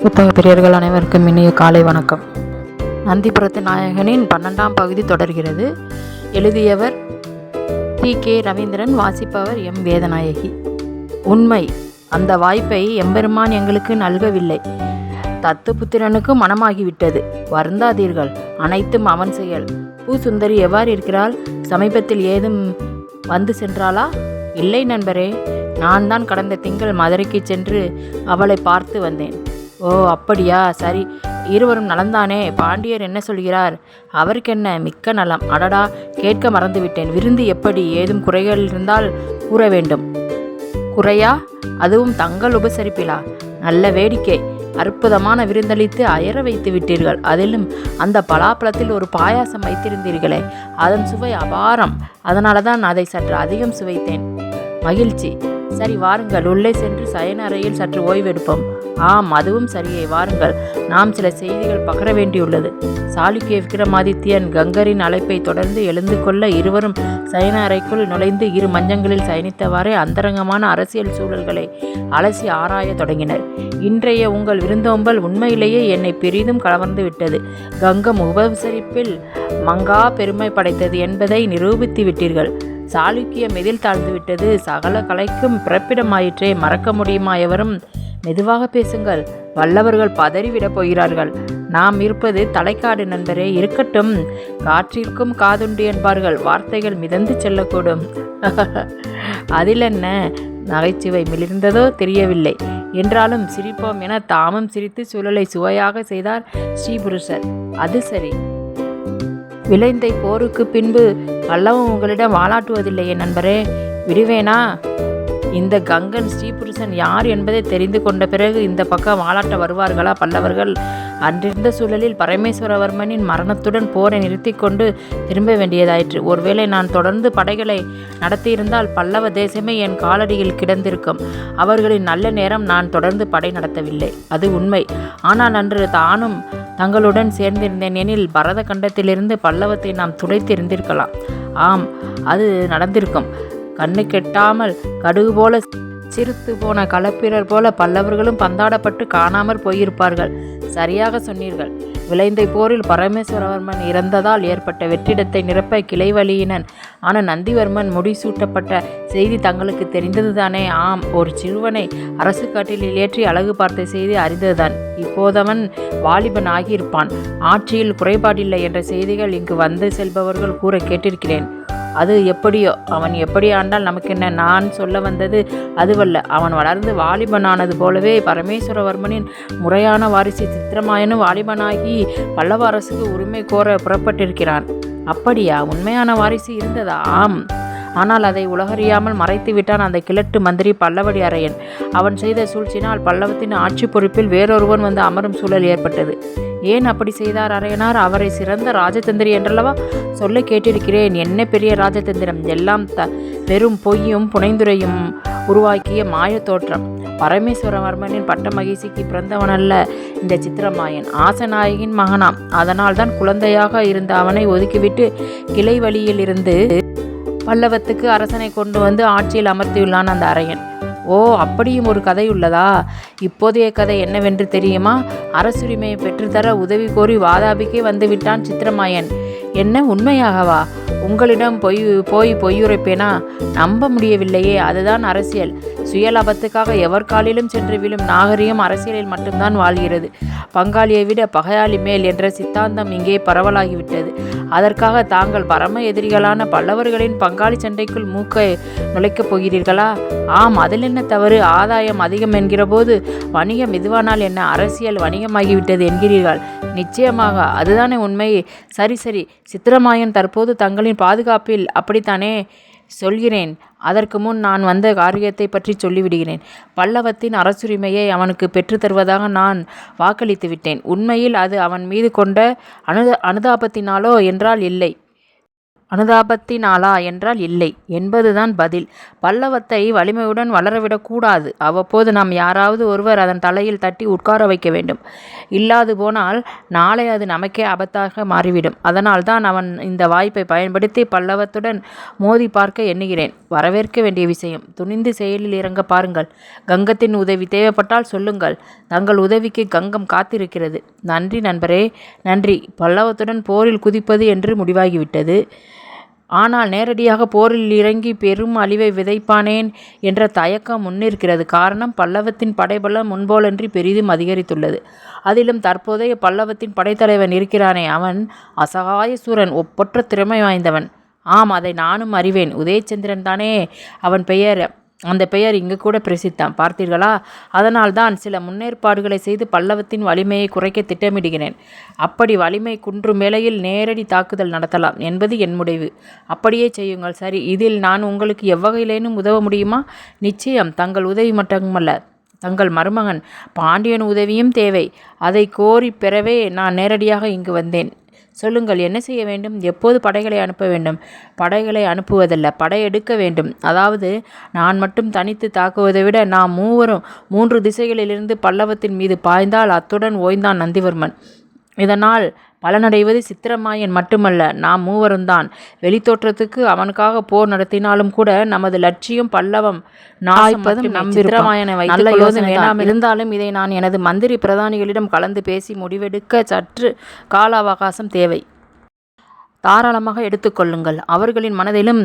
புத்தக பிரியர்கள் அனைவருக்கும் இனிய காலை வணக்கம். நந்திபுரத்து நாயகனின் 12ஆம் பகுதி தொடர்கிறது. எழுதியவர் டி.கே. ரவீந்திரன், வாசிப்பவர் எம். வேதநாயகி. உண்மை, அந்த வாய்ப்பை எம்பெருமான் எங்களுக்கு நல்கவில்லை. தத்துப்புத்திரனுக்கு மனமாகிவிட்டது. வருந்தாதீர்கள், அனைத்தும் அவன் செயல். பூசுந்தரி எவ்வாறு இருக்கிறாள்? சமீபத்தில் ஏதும் வந்து சென்றாளா? இல்லை நண்பரே, நான் தான் கடந்த திங்கள் மதுரைக்கு சென்று அவளை பார்த்து வந்தேன். ஓ, அப்படியா? சரி, இருவரும் நலந்தானே? பாண்டியர் என்ன சொல்கிறார்? அவருக்கென்ன, மிக்க நலம். அடடா, கேட்க மறந்துவிட்டேன். விருந்து எப்படி? ஏதும் குறைகள் இருந்தால் கூற வேண்டும். குறையா? அதுவும் தங்கள் உபசரிப்பிலா? நல்ல வேடிக்கை. அற்புதமான விருந்தளித்து அயர வைத்து விட்டீர்கள். அதிலும் அந்த பலாப்பழத்தில் ஒரு பாயாசம் வைத்திருந்தீர்களே, அதன் சுவை அபாரம். அதனால தான் அதை சற்று அதிகம் சுவைத்தேன். மகிழ்ச்சி. சரி, வாருங்கள், உள்ளே சென்று சயன அறையில் சற்று ஓய்வெடுப்போம். ஆம், அதுவும் சரியே. வாருங்கள், நாம் சில செய்திகள் பகர வேண்டியுள்ளது. சாளுக்கிய விக்ரமாதித்யன் கங்கரின் அழைப்பை தொடர்ந்து எழுந்து கொள்ள இருவரும் சயன அறைக்குள் நுழைந்து இரு மஞ்சங்களில் சயனித்தவாறே அந்தரங்கமான அரசியல் சூழல்களை அலசி ஆராய தொடங்கினர். இன்றைய உங்கள் விருந்தோம்பல் உண்மையிலேயே என்னை பெரிதும் கவர்ந்து விட்டது. கங்கம் உபசரிப்பில் மங்கா பெருமை படைத்தது என்பதை நிரூபித்து விட்டீர்கள். சாளுக்கியம் எதில் தாழ்ந்துவிட்டது? சகல கலைக்கும் பிறப்பிடமாயிற்றே, மறக்க முடியுமா எவரும்? மெதுவாக பேசுங்கள், வல்லவர்கள் பதறிவிடப் போகிறார்கள். நாம் இருப்பது தலைக்காடு நண்பரே. இருக்கட்டும், காற்றிற்கும் காதுண்டு என்பார்கள். வார்த்தைகள் மிதந்து செல்லக்கூடும். அதில் என்ன? நகைச்சுவை மிளிர்ந்ததோ தெரியவில்லை. என்றாலும் சிரிப்போம் என தாமும் சிரித்து சூழலை சுவையாக செய்தார் ஸ்ரீபுருஷர். அது சரி. விளைந்தை போருக்கு பின்பு பல்லவம் உங்களிடம் வாலாட்டுவதில்லையே நண்பரே, விடுவேனா? இந்த கங்கன் ஸ்ரீபுருஷன் யார் என்பதை தெரிந்து கொண்ட பிறகு இந்த பக்கம் வாலாட்ட வருவார்களா பல்லவர்கள்? அன்றிருந்த சூழலில் பரமேஸ்வரவர்மனின் மரணத்துடன் போரை நிறுத்தி கொண்டு திரும்ப வேண்டியதாயிற்று. ஒருவேளை நான் தொடர்ந்து படைகளை நடத்தியிருந்தால் பல்லவ தேசமே என் காலடியில் கிடந்திருக்கும். அவர்களின் நல்ல நேரம் நான் தொடர்ந்து படை நடத்தவில்லை, அது உண்மை. ஆனால் அன்று தானும் தங்களுடன் சேர்ந்திருந்தேன் எனில் பரத கண்டத்திலிருந்து பல்லவத்தை நாம் துடைத்திருந்திருக்கலாம். ஆம், அது நடந்திருக்கும். கண்ணு கெட்டாமல் கடுகு போல சிரித்து போன களப்பிரர் போல பல்லவர்களும் பந்தாடப்பட்டு காணாமற் போயிருப்பார்கள். சரியாக சொன்னீர்கள். விளைந்தை போரில் பரமேஸ்வரவர்மன் இறந்ததால் ஏற்பட்ட வெற்றிடத்தை நிரப்ப கிளைவழியினன் ஆன நந்திவர்மன் முடிசூட்டப்பட்ட செய்தி தங்களுக்கு தெரிந்ததுதானே? ஆம், ஒரு சிறுவனை அரசு காட்டில் ஏற்றி அழகு பார்த்த செய்தி அறிந்ததுதான். இப்போதவன் வாலிபன் ஆகியிருப்பான். ஆட்சியில் குறைபாடில்லை என்ற செய்திகள் இங்கு வந்து செல்பவர்கள் கூற கேட்டிருக்கிறேன். அது எப்படியோ, அவன் எப்படி ஆண்டால் நமக்கென்ன? நான் சொல்ல வந்தது அதுவல்ல. அவன் வளர்ந்து வாலிபனானது போலவே பரமேஸ்வரவர்மனின் முறையான வாரிசு சித்திரமாயனும் வாலிபனாகி பல்லவ அரசுக்கு உரிமை கோர புறப்பட்டிருக்கிறான். அப்படியா? உண்மையான வாரிசு இருந்ததா? ஆம், ஆனால் அதை உலகறியாமல் மறைத்து விட்டான் அந்த கிழட்டு மந்திரி பல்லவடி அரையன். அவன் செய்த சூழ்ச்சினால் பல்லவத்தின் ஆட்சி பொறுப்பில் வேறொருவன் வந்து அமரும் சூழல் ஏற்பட்டது. ஏன் அப்படி செய்தார் அரையனார்? அவரை சிறந்த ராஜதந்திரி என்றல்லவா சொல்ல கேட்டிருக்கிறேன். என்ன பெரிய ராஜதந்திரம்! எல்லாம் வெறும் பொய்யும் புனைந்துரையும் உருவாக்கிய மாய தோற்றம். பரமேஸ்வரவர்மனின் பட்ட மகிழ்ச்சிக்கு பிறந்தவனல்ல இந்த சித்திரமாயன். ஆசநாயகின் மகனாம். அதனால் தான் குழந்தையாக இருந்த அவனை ஒதுக்கிவிட்டு கிளை வழியில் இருந்து பல்லவத்துக்கு அரசனை கொண்டு வந்து ஆட்சியில் அமர்த்தியுள்ளான் அந்த அரையன். ஓ, அப்படியும் ஒரு கதை உள்ளதா? இப்போதைய கதை என்னவென்று தெரியுமா? அரசுரிமையை பெற்றுத்தர உதவி கோரி வாதாபிக்கே வந்துவிட்டான் சித்திரமாயன். என்ன, உண்மையாகவா? உங்களிடம் பொய்யுரைப்பேனா? நம்ப முடியவில்லையே. அதுதான் அரசியல். சுயலாபத்துக்காக எவர் காலிலும் சென்று விழும் நாகரிகம் அரசியலில் மட்டும்தான் வாழ்கிறது. பங்காளியை விட பகையாளி மேல் என்ற சித்தாந்தம் இங்கே பரவலாகிவிட்டது. அதற்காக தாங்கள் பரம எதிரிகளான பல்லவர்களின் பங்காளி சண்டைக்குள் மூக்கை நுழைக்கப் போகிறீர்களா? ஆம், அதில் என்ன தவறு? ஆதாயம் அதிகம் என்கிற போது வணிகம் எதுவானால் என்ன? அரசியல் வணிகமாகிவிட்டது என்கிறீர்கள். நிச்சயமாக அதுதானே உண்மை. சரி சரி, சித்திரமாயன் தற்போது தங்களின் பாதுகாப்பில், அப்படித்தானே? சொல்கிறேன். அதற்கு முன் நான் வந்த காரியத்தை பற்றி சொல்லிவிடுகிறேன். பல்லவத்தின் அரசுரிமையை அவனுக்கு பெற்று தருவதாக நான் வாக்களித்து விட்டேன். உண்மையில் அது அவன் மீது கொண்ட அனுதாபத்தினாலோ என்றால் இல்லை. அனுதாபத்தினாலா என்றால் இல்லை என்பதுதான் பதில். பல்லவத்தை வலிமையுடன் வளரவிடக்கூடாது. அவ்வப்போது நாம் யாராவது ஒருவர் அதன் தலையில் தட்டி உட்கார வைக்க வேண்டும். இல்லாது போனால் நாளை அது நமக்கே ஆபத்தாக மாறிவிடும். அதனால்தான் அவன் இந்த வாய்ப்பை பயன்படுத்தி பல்லவத்துடன் மோதி பார்க்க எண்ணுகிறேன். வரவேற்க வேண்டிய விஷயம். துணிந்து செயலில் இறங்க பாருங்கள். கங்கத்தின் உதவி தேவைப்பட்டால் சொல்லுங்கள். தங்கள் உதவிக்கு கங்கம் காத்திருக்கிறது. நன்றி நண்பரே, நன்றி. பல்லவத்துடன் போரில் குதிப்பது என்று முடிவாகிவிட்டது. ஆனால் நேரடியாக போரில் இறங்கி பெரும் அழிவை விதைப்பானேன் என்ற தயக்கம் முன்னிருக்கிறது. காரணம், பல்லவத்தின் படைபலம் முன்போலன்றி பெரிதும் அதிகரித்துள்ளது. அதிலும் தற்போதைய பல்லவத்தின் படைத்தலைவன் இருக்கிறானே, அவன் அசகாய சூரன், ஒப்பற்ற திறமை வாய்ந்தவன். ஆம், அதை நானும் அறிவேன். உதயச்சந்திரன் தானே அவன் பெயர். அந்த பெயர் இங்கு கூட பிரசித்தம், பார்த்தீர்களா? அதனால்தான் சில முன்னேற்பாடுகளை செய்து பல்லவத்தின் வலிமையை குறைக்க திட்டமிடுகிறேன். அப்படி வலிமை குன்றும் வேளையில் நேரடி தாக்குதல் நடத்தலாம் என்பது என் முடிவு. அப்படியே செய்யுங்கள். சரி, இதில் நான் உங்களுக்கு எவ்வகையிலேனும் உதவ முடியுமா? நிச்சயம். தங்கள் உதவி மட்டுமல்ல, தங்கள் மருமகன் பாண்டியன் உதவியும் தேவை. அதை கோரி பெறவே நான் நேரடியாக இங்கு வந்தேன். சொல்லுங்கள், என்ன செய்ய வேண்டும்? எப்போது படைகளை அனுப்ப வேண்டும்? படைகளை அனுப்புவதல்ல, படையெடுக்க வேண்டும். அதாவது நான் மட்டும் தனித்து தாக்குவதை விட நாம் மூவரும் 3 திசைகளிலிருந்து பல்லவத்தின் மீது பாய்ந்தால் அத்துடன் ஓய்ந்தான் நந்திவர்மன். இதனால் பலனடைவது சித்திரமாயன் மட்டுமல்ல, நாம் மூவரும்தான். வெளித்தோற்றத்துக்கு அவனுக்காக போர் நடத்தினாலும் கூட நமது லட்சியம் பல்லவம் நாய்ப்பதும் சித்திரமாயனை வைத்து யோசனை இருந்தாலும் இதை நான் எனது மந்திரி பிரதானிகளிடம் கலந்து பேசி முடிவெடுக்க சற்று கால அவகாசம் தேவை. தாராளமாக எடுத்துக்கொள்ளுங்கள். அவர்களின் மனதிலும்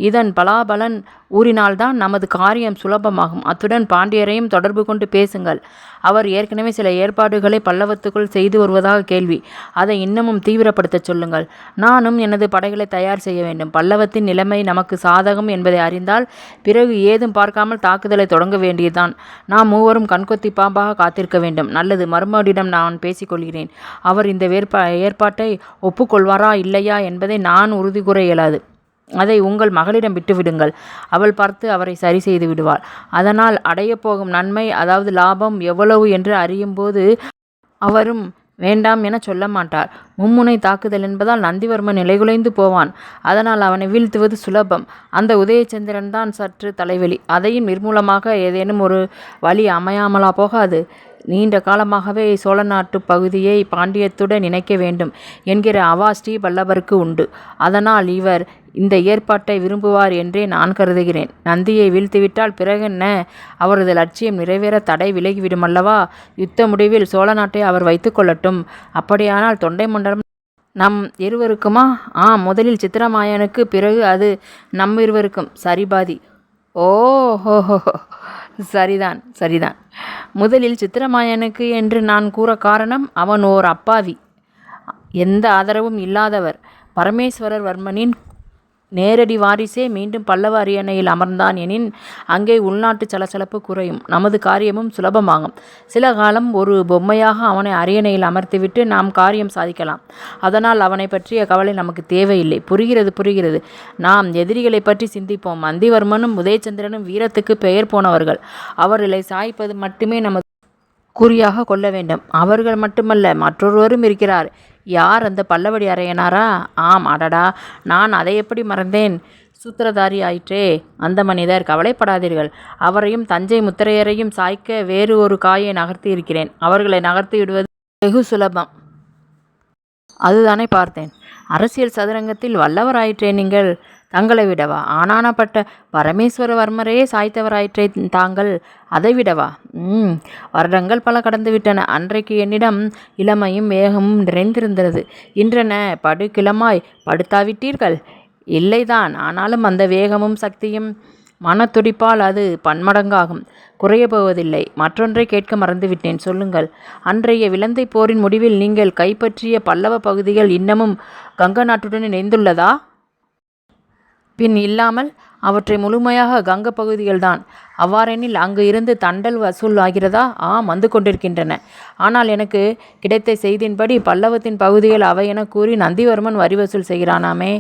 இதன் பலாபலன் ஊறினால்தான் நமது காரியம் சுலபமாகும். அத்துடன் பாண்டியரையும் தொடர்பு கொண்டு பேசுங்கள். அவர் ஏற்கனவே சில ஏற்பாடுகளை பல்லவத்துக்குள் செய்து வருவதாக கேள்வி. அதை இன்னமும் தீவிரப்படுத்தச் சொல்லுங்கள். நானும் எனது படைகளை தயார் செய்ய வேண்டும். பல்லவத்தின் நிலைமை நமக்கு சாதகம் என்பதை அறிந்தால் பிறகு ஏதும் பார்க்காமல் தாக்குதலை தொடங்க வேண்டியதுதான். நாம் மூவரும் கண்கொத்தி பாம்பாக காத்திருக்க வேண்டும். நல்லது, மருமகனிடம் நான் பேசிக்கொள்கிறேன். அவர் இந்த ஏற்பாட்டை ஒப்புக்கொள்வாரா இல்லையா என்பதை நான் உறுதி கூற இயலாது. அதை உங்கள் மகளிடம் விட்டுவிடுங்கள். அவள் பார்த்து அவரை சரி செய்து விடுவாள். அதனால் அடையப்போகும் நன்மை, அதாவது லாபம் எவ்வளவு என்று அறியும்போது அவரும் வேண்டாம் என சொல்ல மாட்டார். மும்முனை தாக்குதல் என்பதால் நந்திவர்மன் நிலைகுலைந்து போவான். அதனால் அவனை வீழ்த்துவது சுலபம். அந்த உதயச்சந்திரன் தான் சற்று தலைவலி. அதையும் நிர்மூலமாக ஏதேனும் ஒரு வழி அமையாமலா போகாது. நீண்ட காலமாகவே சோழ நாட்டு பகுதியை பாண்டியத்துடன் இணைக்க வேண்டும் என்கிற அவா ஸ்ரீவல்லபருக்கு உண்டு. அதனால் இவர் இந்த ஏற்பாட்டை விரும்புவார் என்றே நான் கருதுகிறேன். நந்தியை வீழ்த்திவிட்டால் பிறகென்ன? அவரது லட்சியம் நிறைவேற தடை விலகிவிடுமல்லவா? யுத்த முடிவில் சோழ நாட்டை அவர் வைத்து கொள்ளட்டும். அப்படியானால் தொண்டை மண்டலம் நம் இருவருக்குமா? முதலில் சித்திரமாயனுக்கு, பிறகு அது நம் இருவருக்கும். சரிபாதி. ஓஹோ, சரிதான் சரிதான். முதலில் சித்திரமாயனுக்கு என்று நான் கூற காரணம், அவன் ஓர் அப்பாவி, எந்த ஆதரவும் இல்லாதவர். பரமேஸ்வரர் வர்மனின் நேரடி வாரிசே மீண்டும் பல்லவ அரியணையில் அமர்ந்தான் எனின் அங்கே உள்நாட்டு சலசலப்பு குறையும், நமது காரியமும் சுலபமாகும். சில காலம் ஒரு பொம்மையாக அவனை அரியணையில் அமர்த்திவிட்டு நாம் காரியம் சாதிக்கலாம். அதனால் அவனை பற்றிய கவலை நமக்கு தேவையில்லை. புரிகிறது. நாம் எதிரிகளை பற்றி சிந்திப்போம். நந்திவர்மனும் உதயச்சந்திரனும் வீரத்துக்கு பெயர் போனவர்கள். அவர்களை சாய்ப்பது மட்டுமே நமது குறியாக கொள்ள வேண்டும். அவர்கள் மட்டுமல்ல, மற்றொருவரும் இருக்கிறார். யார்? அந்த பல்லவடி அரையனாரா? ஆம். அடடா, நான் அதை எப்படி மறந்தேன். சூத்திரதாரி ஆயிற்றே அந்த மனிதர். கவலைப்படாதீர்கள். அவரையும் தஞ்சை முத்திரையரையும் சாய்க்க வேறு ஒரு காயை நகர்த்தி இருக்கிறேன். அவர்களை நகர்த்தி விடுவது வெகு சுலபம். அதுதானே பார்த்தேன். அரசியல் சதுரங்கத்தில் வல்லவராயிற்றே நீங்கள். தங்களை விடவா? ஆனானப்பட்ட பரமேஸ்வரவர்மரே சாய்த்தவராயிற்றே தாங்கள். அதை விடவா? வருடங்கள் பல கடந்துவிட்டன. அன்றைக்கு என்னிடம் இளமையும் வேகமும் நிறைந்திருந்தது. இன்றென படுகிளமாய் படுத்தாவிட்டீர்கள்? இல்லைதான். ஆனாலும் அந்த வேகமும் சக்தியும் மனத்துடிப்பால் அது பன்மடங்காகும். குறைய போவதில்லை. மற்றொன்றை கேட்க மறந்துவிட்டேன். சொல்லுங்கள். அன்றைய விலந்தை போரின் முடிவில் நீங்கள் கைப்பற்றிய பல்லவ பகுதிகள் இன்னமும் கங்க நாட்டுடன் இணைந்துள்ளதா? பின் இல்லாமல். அவற்றை முழுமையாக கங்க பகுதிகள்தான். அவ்வாறெனில் அங்கு இருந்து தண்டல் வசூல் ஆகிறதா? வந்து கொண்டிருக்கின்றன. ஆனால் எனக்கு கிடைத்த செய்தியின்படி பல்லவத்தின் பகுதிகள் அவை என கூறி நந்திவர்மன் வரி வசூல் செய்கிறானாமே.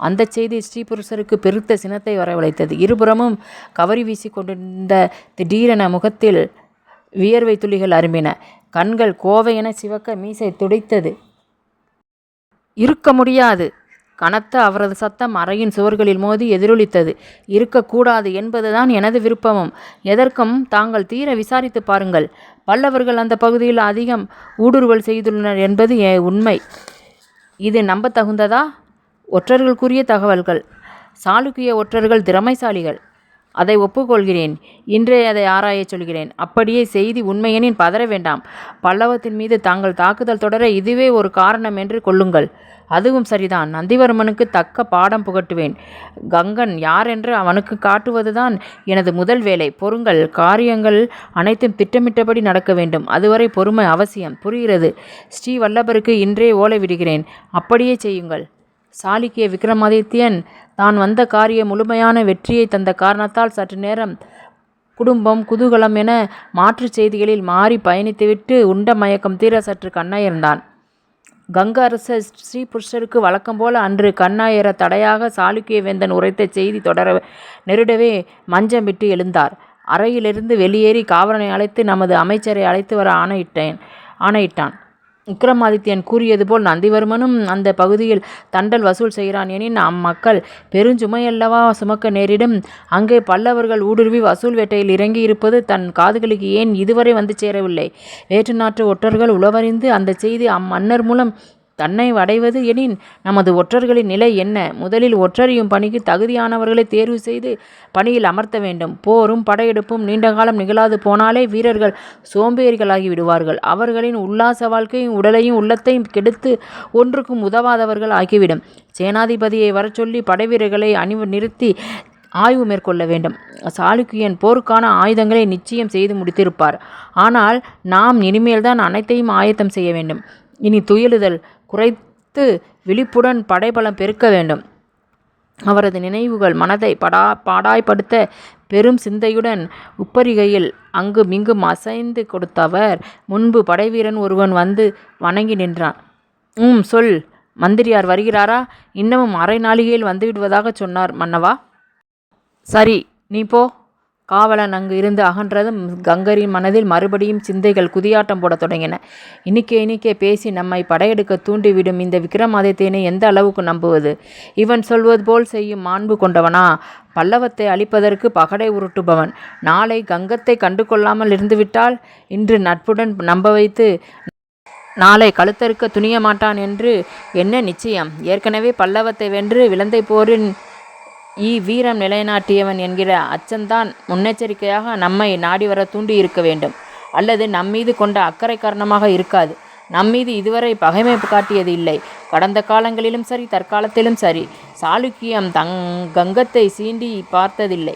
அந்த செய்தி ஸ்ரீபுருஷருக்கு பெருத்த சினத்தை வரவழைத்தது. இருபுறமும் கவரி வீசி கொண்டிருந்த திடீரென முகத்தில் வியர்வை துளிகள் அரும்பின. கண்கள் கோவையென சிவக்க, மீசை துடைத்தது. இருக்க முடியாது. கனத்த அவரது சத்தம் அறையின் சுவர்களில் மோதி எதிரொலித்தது. இருக்கக்கூடாது என்பதுதான் எனது விருப்பமும். எதற்கும் தாங்கள் தீர விசாரித்து பாருங்கள். பல்லவர்கள் அந்த பகுதியில் அதிகம் ஊடுருவல் செய்துள்ளனர் என்பது உண்மை. இது நம்பத்தகுந்ததா? ஒற்றர்களுக்குரிய தகவல்கள். சாளுக்கிய ஒற்றர்கள் திறமைசாலிகள். அதை ஒப்புக்கொள்கிறேன். இன்றே அதை ஆராயச் சொல்கிறேன். அப்படியே செய்தி உண்மையெனின் பதற வேண்டாம். பல்லவத்தின் மீது தாங்கள் தாக்குதல் தொடர இதுவே ஒரு காரணம் என்று கொள்ளுங்கள். அதுவும் சரிதான். நந்திவர்மனுக்கு தக்க பாடம் புகட்டுவேன். கங்கன் யாரென்று அவனுக்கு காட்டுவதுதான் எனது முதல் வேலை. பொறுங்கள். காரியங்கள் அனைத்தும் திட்டமிட்டபடி நடக்க வேண்டும். அதுவரை பொறுமை அவசியம். புரிகிறது. ஸ்ரீ வல்லபருக்கு இன்றே ஓலை விடுகிறேன். அப்படியே செய்யுங்கள். சாளுக்கிய விக்ரமாதித்யன் தான் வந்த காரியம் முழுமையான வெற்றியை தந்த காரணத்தால் சற்று நேரம் குடும்பம் குதூகலம் என மாற்றுச் செய்திகளில் மாறி பயணித்துவிட்டு உண்ட மயக்கம் தீர சற்று கண்ணயர்ந்தான். கங்க அரசர் ஸ்ரீபுருஷருக்கு வழக்கம் போல அன்று கண்ணாயிர தடையாக சாளுக்கிய வேந்தன் உரைத்த செய்தி தொடர நெருடவே மஞ்சம் விட்டு எழுந்தார். அறையிலிருந்து வெளியேறி காவலனை அழைத்து நமது அமைச்சரை அழைத்து வர ஆணையிட்டான். விக்ரமாதித்யன் கூறியது போல் நந்திவர்மனும் அந்த பகுதியில் தண்டல் வசூல் செய்கிறான் எனின் அம்மக்கள் பெருஞ்சுமையல்லவா சுமக்க நேரிடும். அங்கே பல்லவர்கள் ஊடுருவி வசூல் வேட்டையில் இறங்கி இருப்பது தன் காதுகளுக்கு ஏன் இதுவரை வந்து சேரவில்லை? வேற்று நாட்டு ஒற்றர்கள் உளவறிந்து அந்த செய்தி அம்மன்னர் மூலம் தன்னை அடைவது எனின் நமது ஒற்றர்களின் நிலை என்ன? முதலில் ஒற்றறியும் பணிக்கு தகுதியானவர்களை தேர்வு செய்து பணியில் அமர்த்த வேண்டும். போரும் படையெடுப்பும் நீண்ட காலம் நிகழாது போனாலே வீரர்கள் சோம்பேறிகளாகி விடுவார்கள். அவர்களின் உல்லாச வாழ்க்கையும் உடலையும் உள்ளத்தையும் கெடுத்து ஒன்றுக்கும் உதவாதவர்கள் ஆகிவிடும். சேனாதிபதியை வரச்சொல்லி படைவீரர்களை நிறுத்தி ஆய்வு மேற்கொள்ள வேண்டும். சாளுக்கியன் போருக்கான ஆயுதங்களை நிச்சயம் செய்து முடித்திருப்பார். ஆனால் நாம் இனிமேல்தான் அனைத்தையும் ஆயத்தம் செய்ய வேண்டும். இனி துயிலுதல் குறைத்து விழிப்புடன் படைபலம் பெருக்க வேண்டும். அவரது நினைவுகள் மனதை பாடாய்படுத்த பெரும் சிந்தையுடன் உப்பரிகையில் அங்கும் இங்கும் அசைந்து கொடுத்தவர் முன்பு படைவீரன் ஒருவன் வந்து வணங்கி நின்றான். சொல். மந்திரியார் வருகிறாரா? இன்னமும் அரை நாளிகையில் வந்துவிடுவதாக சொன்னார் மன்னவா. சரி, நீ போ. காவலன் அங்கு இருந்து அகன்றதும் கங்கரின் மனதில் மறுபடியும் சிந்தைகள் குதியாட்டம் போடத் தொடங்கின. இனிக்கே பேசி நம்மை படையெடுக்க தூண்டிவிடும் இந்த விக்ரமாதித்யனை எந்த அளவுக்கு நம்புவது? இவன் சொல்வது போல் செய்யும் மாண்பு கொண்டவனா? பல்லவத்தை அழிப்பதற்கு பகடை உருட்டுபவன். நாளை கங்கத்தை கண்டு கொள்ளாமல் இருந்துவிட்டால் இன்று நட்புடன் நம்ப வைத்து நாளை கழுத்தறுக்க துணிய மாட்டான் என்று என்ன நிச்சயம்? ஏற்கனவே பல்லவத்தை வென்று விலந்தை போரின் வீரம் நிலைநாட்டியவன் என்கிற அச்சந்தான் முன்னெச்சரிக்கையாக நம்மை நாடி வர தூண்டி இருக்க வேண்டும். அல்லது நம்மீது கொண்ட அக்கறை காரணமாக இருக்காது. நம்மீது இதுவரை பகைமை காட்டியது இல்லை. கடந்த காலங்களிலும் சரி தற்காலத்திலும் சரி சாளுக்கியம் கங்கத்தை சீண்டி பார்த்ததில்லை.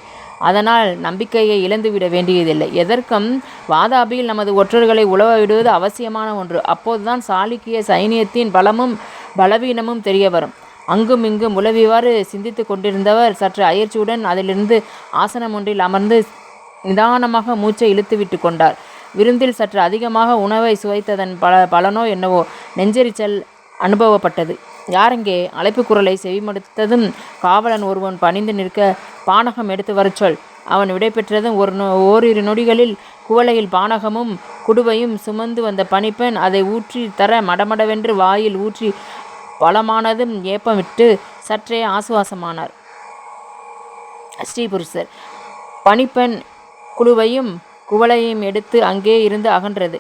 அதனால் நம்பிக்கையை இழந்துவிட வேண்டியதில்லை. எதற்கும் வாதாபியில் நமது ஒற்றர்களை உழவ விடுவது அவசியமான ஒன்று. அப்போதுதான் சாளுக்கிய சைனியத்தின் பலமும் பலவீனமும் தெரிய வரும். அங்கும் இங்கும் உளவிவாறு சிந்தித்து கொண்டிருந்தவர் சற்று அயற்சியுடன் அதிலிருந்து ஆசனம் ஒன்றில் அமர்ந்து நிதானமாக மூச்சை இழுத்துவிட்டு கொண்டார். விருந்தில் சற்று அதிகமாக உணவை சுவைத்ததன் பலனோ என்னவோ நெஞ்செரிச்சல் அனுபவப்பட்டது. யாரெங்கே? அழைப்பு குரலை செவிமடுத்ததும் காவலன் ஒருவன் பணிந்து நிற்க, பானகம் எடுத்து வரச்சொல். அவன் விடை பெற்றதும் ஓரிரு நொடிகளில் குவளையில் பானகமும் குடுவையும் சுமந்து வந்த பணிப்பெண் அதை ஊற்றி தர மடமடவென்று வாயில் ஊற்றி பலமானதும் ஏப்பமிட்டு சற்றே ஆசுவாசமானார் ஸ்ரீபுருஷர். பணிப்பெண் குழுவையும் குவளையையும் எடுத்து அங்கே இருந்து அகன்றது.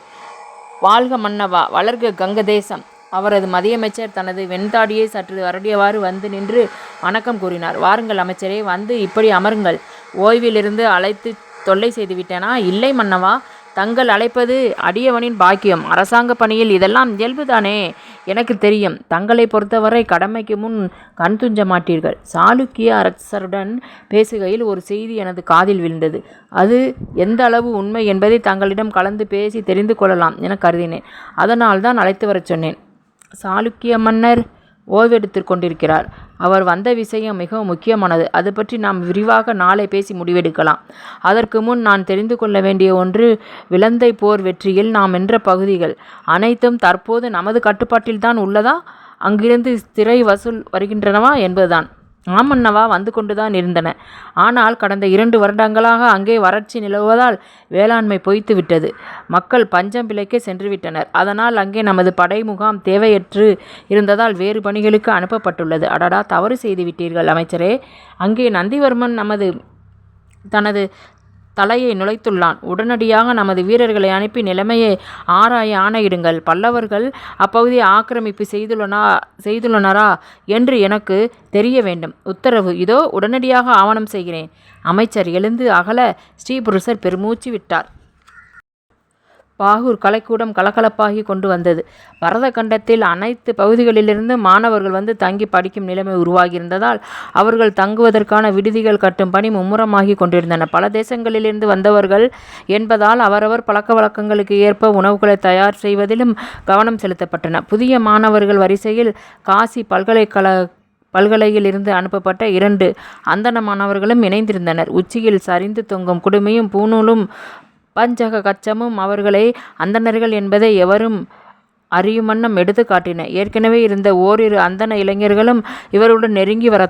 வாழ்க மன்னவா, வளர்க கங்க தேசம். அவரது மதியமைச்சர் தனது வெண்தாடியை சற்று வருடியவாறு வந்து நின்று வணக்கம் கூறினார். வாருங்கள் அமைச்சரே, வந்து இப்படி அமருங்கள். ஓய்விலிருந்து அழைத்து தொல்லை செய்துவிட்டேனா? இல்லை மன்னவா, தங்கள் அழைப்பது அடியவனின் பாக்கியம். அரசாங்க பணியில் இதெல்லாம் இயல்புதானே? எனக்கு தெரியும். தங்களை பொறுத்தவரை கடமைக்கு முன் கண் துஞ்ச மாட்டீர்கள். சாளுக்கிய அரசருடன் பேசுகையில் ஒரு செய்தி எனது காதில் விழுந்தது. அது எந்த அளவு உண்மை என்பதை தங்களிடம் கலந்து பேசி தெரிந்து கொள்ளலாம் என கருதினேன். அதனால் தான் அழைத்து வரச் சொன்னேன். சாளுக்கிய மன்னர் ஓய்வெடுத்து கொண்டிருக்கிறார். அவர் வந்த விஷயம் மிகவும் முக்கியமானது. அது பற்றி நாம் விரிவாக நாளை பேசி முடிவெடுக்கலாம். அதற்கு முன் நான் தெரிந்து கொள்ள வேண்டிய ஒன்று, விலந்தை போர் வெற்றியில் நாம் வென்ற பகுதிகள் அனைத்தும் தற்போது நமது கட்டுப்பாட்டில் தான் உள்ளதா? அங்கிருந்து திரை வசூல் வருகின்றனவா என்பதுதான். ஆமன்னவா வந்து கொண்டுதான் இருந்தன. ஆனால் கடந்த 2 வருடங்களாக அங்கே வறட்சி நிலவுவதால் வேளாண்மை பொய்த்து விட்டது. மக்கள் பஞ்சம் பிழைக்க சென்றுவிட்டனர். அதனால் அங்கே நமது படை முகாம் தேவையற்று இருந்ததால் வேறு பணிகளுக்கு அனுப்பப்பட்டுள்ளது. அடடா, தவறு செய்து விட்டீர்கள் அமைச்சரே. அங்கே நந்திவர்மன் தனது தலையை நுழைத்துள்ளான். உடனடியாக நமது வீரர்களை அனுப்பி நிலைமையை ஆராய ஆணையிடுங்கள். பல்லவர்கள் அப்பகுதியை ஆக்கிரமிப்பு செய்துள்ளனரா என்று எனக்கு தெரிய வேண்டும். உத்தரவு இதோ உடனடியாக ஆவணம் செய்கிறேன். அமைச்சர் எழுந்து அகல ஸ்ரீபுருஷர் பெருமூச்சு விட்டார். பாகூர் கலைக்கூடம் கலகலப்பாகி கொண்டு வந்தது. பரத கண்டத்தில் அனைத்து பகுதிகளிலிருந்து மாணவர்கள் வந்து தங்கி படிக்கும் நிலைமை உருவாகியிருந்ததால் அவர்கள் தங்குவதற்கான விடுதிகள் கட்டும் பணி மும்முரமாகி கொண்டிருந்தன. பல தேசங்களிலிருந்து வந்தவர்கள் என்பதால் அவரவர் பழக்க வழக்கங்களுக்கு ஏற்ப உணவுகளை தயார் செய்வதிலும் கவனம் செலுத்தப்பட்டன. புதிய மாணவர்கள் வரிசையில் காசி பல்கலையில் இருந்து அனுப்பப்பட்ட 2 அந்தண மாணவர்களும் இணைந்திருந்தனர். உச்சியில் சரிந்து தொங்கும் குடுமையும் பூணூலும் பஞ்சக கச்சமும் அவர்களை அந்தணர்கள் என்பதை எவரும் அறியுமன்னம் எடுத்து காட்டின. ஏற்கனவே இருந்த ஓரிரு அந்தண இளைஞர்களும் இவருடன் நெருங்கி வர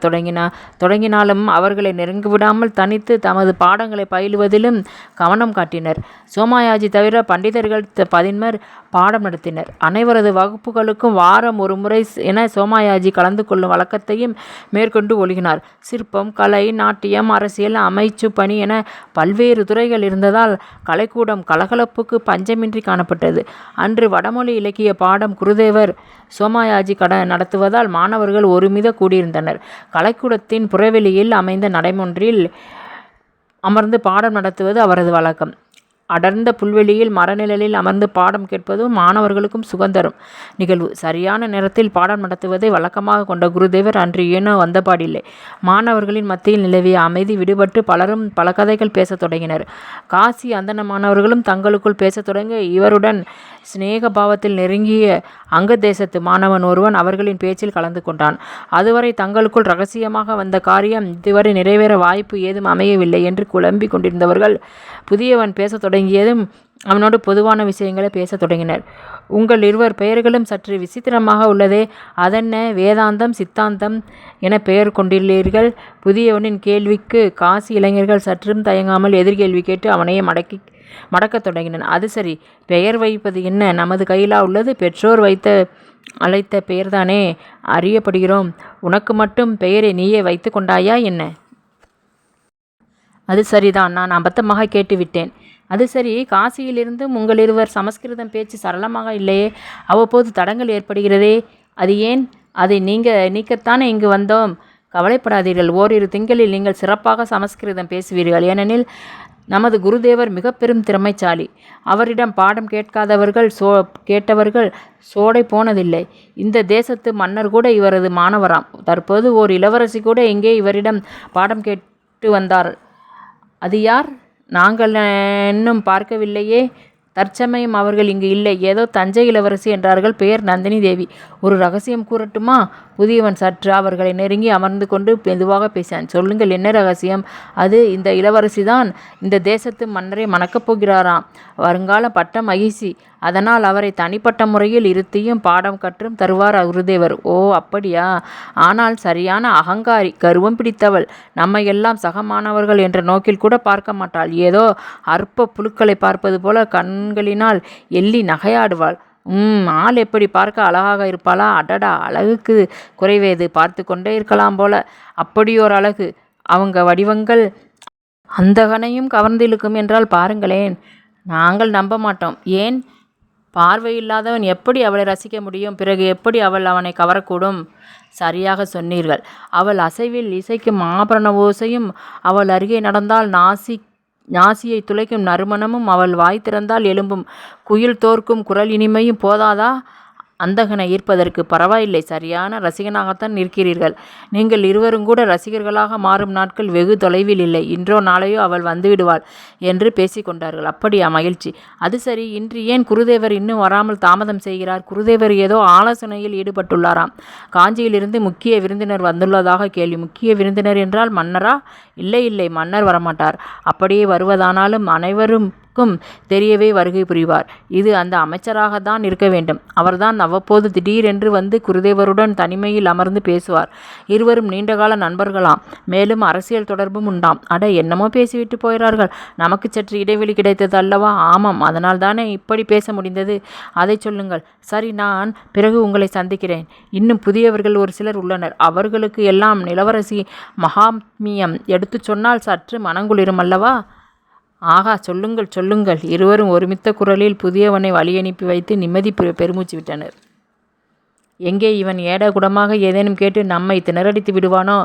தொடங்கினாலும் அவர்களை நெருங்கிவிடாமல் தனித்து தமது பாடங்களை பயிலுவதிலும் கவனம் காட்டினர். சோமாயாஜி தவிர பண்டிதர்கள் 10 பாடம் நடத்தினர். அனைவரது வகுப்புகளுக்கும் வாரம் ஒரு முறை என சோமாயாஜி கலந்து கொள்ளும் வழக்கத்தையும் மேற்கொண்டு ஒழுகினார். சிற்பம், கலை, நாட்டியம், அரசியல், அமைச்சு பணி என பல்வேறு துறைகள் இருந்ததால் கலைக்கூடம் கலகலப்புக்கு பஞ்சமின்றி காணப்பட்டது. அன்று வடமொழி இலக்கிய பாடம் குருதேவர் சோமாயாஜி நடத்துவதால் மாணவர்கள் ஒருமித கூடியிருந்தனர். கலைக்கூடத்தின் புறவெளியில் அமைந்த நடைமொன்றில் அமர்ந்து பாடம் நடத்துவது அவரது வழக்கம். அடர்ந்த புல்வெளியில் மரநிழலில் அமர்ந்து பாடம் கேட்பதும் மாணவர்களுக்கும் சுகந்தரும் நிகழ்வு. சரியான நேரத்தில் பாடம் நடத்துவதை வழக்கமாக கொண்ட குருதேவர் அன்று ஏனோ வந்தபாடில்லை. மாணவர்களின் மத்தியில் நிலவிய அமைதி விடுபட்டு பலரும் பல கதைகள் பேசத் தொடங்கினர். காசி அந்தண மாணவர்களும் தங்களுக்குள் பேசத் தொடங்க இவருடன் சிநேக பாவத்தில் நெருங்கிய அங்க தேசத்து மாணவன் ஒருவன் அவர்களின் பேச்சில் கலந்து கொண்டான். அதுவரை தங்களுக்குள் இரகசியமாக வந்த காரியம் இதுவரை நிறைவேற வாய்ப்பு ஏதும் அமையவில்லை என்று குழம்பி கொண்டிருந்தவர்கள் புதியவன் பேசத் தொடங்கியதும் அவனோடு பொதுவான விஷயங்களை பேசத் தொடங்கினர். உங்கள் இருவர் பெயர்களும் சற்று விசித்திரமாக உள்ளதே, அதென்ன வேதாந்தம் சித்தாந்தம் என பெயர் கொண்டுள்ளீர்கள்? புதியவனின் கேள்விக்கு காசி இளைஞர்கள் சற்றும் தயங்காமல் எதிர்கேள்வி கேட்டு அவனையே மடக்கத் தொடங்கினர். அது சரி, பெயர் வைப்பது என்ன நமது கையிலா உள்ளது? பெற்றோர் அழைத்த பெயர்தானே அறியப்படுகிறோம். உனக்கு மட்டும் பெயரை நீயே வைத்து கொண்டாயா என்ன? அது சரிதான், நான் அபத்தமாக கேட்டுவிட்டேன். அது சரி, காசியிலிருந்தும் உங்கள் இருவர் சமஸ்கிருதம் பேச்சு சரளமாக இல்லையே, அவ்வப்போது தடங்கள் ஏற்படுகிறதே, அது ஏன்? அதை நீக்கத்தானே இங்கு வந்தோம். கவலைப்படாதீர்கள், ஓரிரு திங்களில் நீங்கள் சிறப்பாக சமஸ்கிருதம் பேசுவீர்கள். ஏனெனில் நமது குருதேவர் மிக பெரும் திறமைசாலி. அவரிடம் பாடம் கேட்டவர்கள் சோடை போனதில்லை. இந்த தேசத்து மன்னர் கூட இவரது மாணவராம். தற்போது ஓர் இளவரசி கூட இங்கே இவரிடம் பாடம் கேட்டு வந்தார். அது யார்? நாங்கள் இன்னும் பார்க்கவில்லையே. தற்சமயம் அவர்கள் இங்கு இல்லை. ஏதோ தஞ்சை இளவரசி என்றார்கள். பெயர் நந்தினி தேவி. ஒரு ரகசியம் கூறட்டுமா? புதியவன் சற்று அவர்களை நெருங்கி அமர்ந்து கொண்டு மெதுவாக பேசினான். சொல்லுங்கள், என்ன ரகசியம்? அது இந்த இளவரசி தான் இந்த தேசத்து மன்னரை மணக்கப் போகிறாராம். வருங்கால பட்ட மகிழ்ச்சி. அதனால் அவரை தனிப்பட்ட முறையில் இருத்தியும் பாடம் கற்றும் தருவார் குருதேவர். ஓ, அப்படியா? ஆனால் சரியான அகங்காரி, கர்வம் பிடித்தவள். நம்மையெல்லாம் சகமானவர்கள் என்ற நோக்கில் கூட பார்க்க மாட்டாள். ஏதோ அற்ப புழுக்களை பார்ப்பது போல கண்களினால் எள்ளி நகையாடுவாள். ஆள் எப்படி பார்க்க அழகாக இருப்பாளா? அடடா, அழகுக்கு குறைவேது, பார்த்து கொண்டே இருக்கலாம் போல. அப்படியோர் அழகு. அவங்க வடிவங்கள் அந்தகனையும் கவர்ந்திழுக்கும் என்றால் பாருங்களேன். நாங்கள் நம்ப மாட்டோம். ஏன்? பார்வையில்லாதவன் எப்படி அவளை ரசிக்க முடியும்? பிறகு எப்படி அவள் அவனை கவரக்கூடும்? சரியாக சொன்னீர்கள். அவள் அசைவில் இசைக்கும் ஆபரண ஓசையும், அவள் அருகே நடந்தால் நாசியை துளைக்கும் நறுமணமும், அவள் வாய் திறந்தால் எழும்பும் குயில் தோற்கும் குரல் இனிமையும் போதாதா அந்தகனை ஈர்ப்பதற்கு? பரவாயில்லை, சரியான ரசிகனாகத்தான் இருக்கிறீர்கள். நீங்கள் இருவரும் கூட ரசிகர்களாக மாறும் நாட்கள் வெகு தொலைவில் இல்லை. இன்றோ நாளையோ அவள் வந்துவிடுவாள் என்று பேசிக்கொண்டார்கள். அப்படியா? மகிழ்ச்சி. அது சரி, இன்று ஏன் குருதேவர் இன்னும் வராமல் தாமதம் செய்கிறார்? குருதேவர் ஏதோ ஆலோசனையில் ஈடுபட்டுள்ளாராம். காஞ்சியிலிருந்து முக்கிய விருந்தினர் வந்துள்ளதாக கேள்வி. முக்கிய விருந்தினர் என்றால் மன்னரா? இல்லை, மன்னர் வரமாட்டார். அப்படியே வருவதானாலும் அனைவரும் தெரியவே வருகை புரிவார். இது அந்த அமைச்சராகத்தான் இருக்க வேண்டும். அவர்தான் அவ்வப்போது திடீரென்று வந்து குருதேவருடன் தனிமையில் அமர்ந்து பேசுவார். இருவரும் நீண்டகால நண்பர்களாம். மேலும் அரசியல் தொடர்பும் உண்டாம். அட, என்னமோ பேசிவிட்டு போகிறார்கள். நமக்கு சற்று இடைவெளி கிடைத்தது அல்லவா? ஆமாம், அதனால் தானே இப்படி பேச முடிந்தது. அதை சொல்லுங்கள். சரி, நான் பிறகு உங்களை சந்திக்கிறேன். இன்னும் புதியவர்கள் ஒரு சிலர் உள்ளனர். அவர்களுக்கு எல்லாம் நிலவரசி மகாத்மியம் எடுத்துச் சொன்னால் சற்று மனங்குளிரும் அல்லவா? ஆகா, சொல்லுங்கள் சொல்லுங்கள். இருவரும் ஒருமித்த குரலில் புதியவனை வழியனுப்பி வைத்து நிம்மதி பெருமூச்சு விட்டனர். எங்கே இவன் ஏடகுடமாக ஏதேனும் கேட்டு நம்மை திணறடித்து விடுவானோ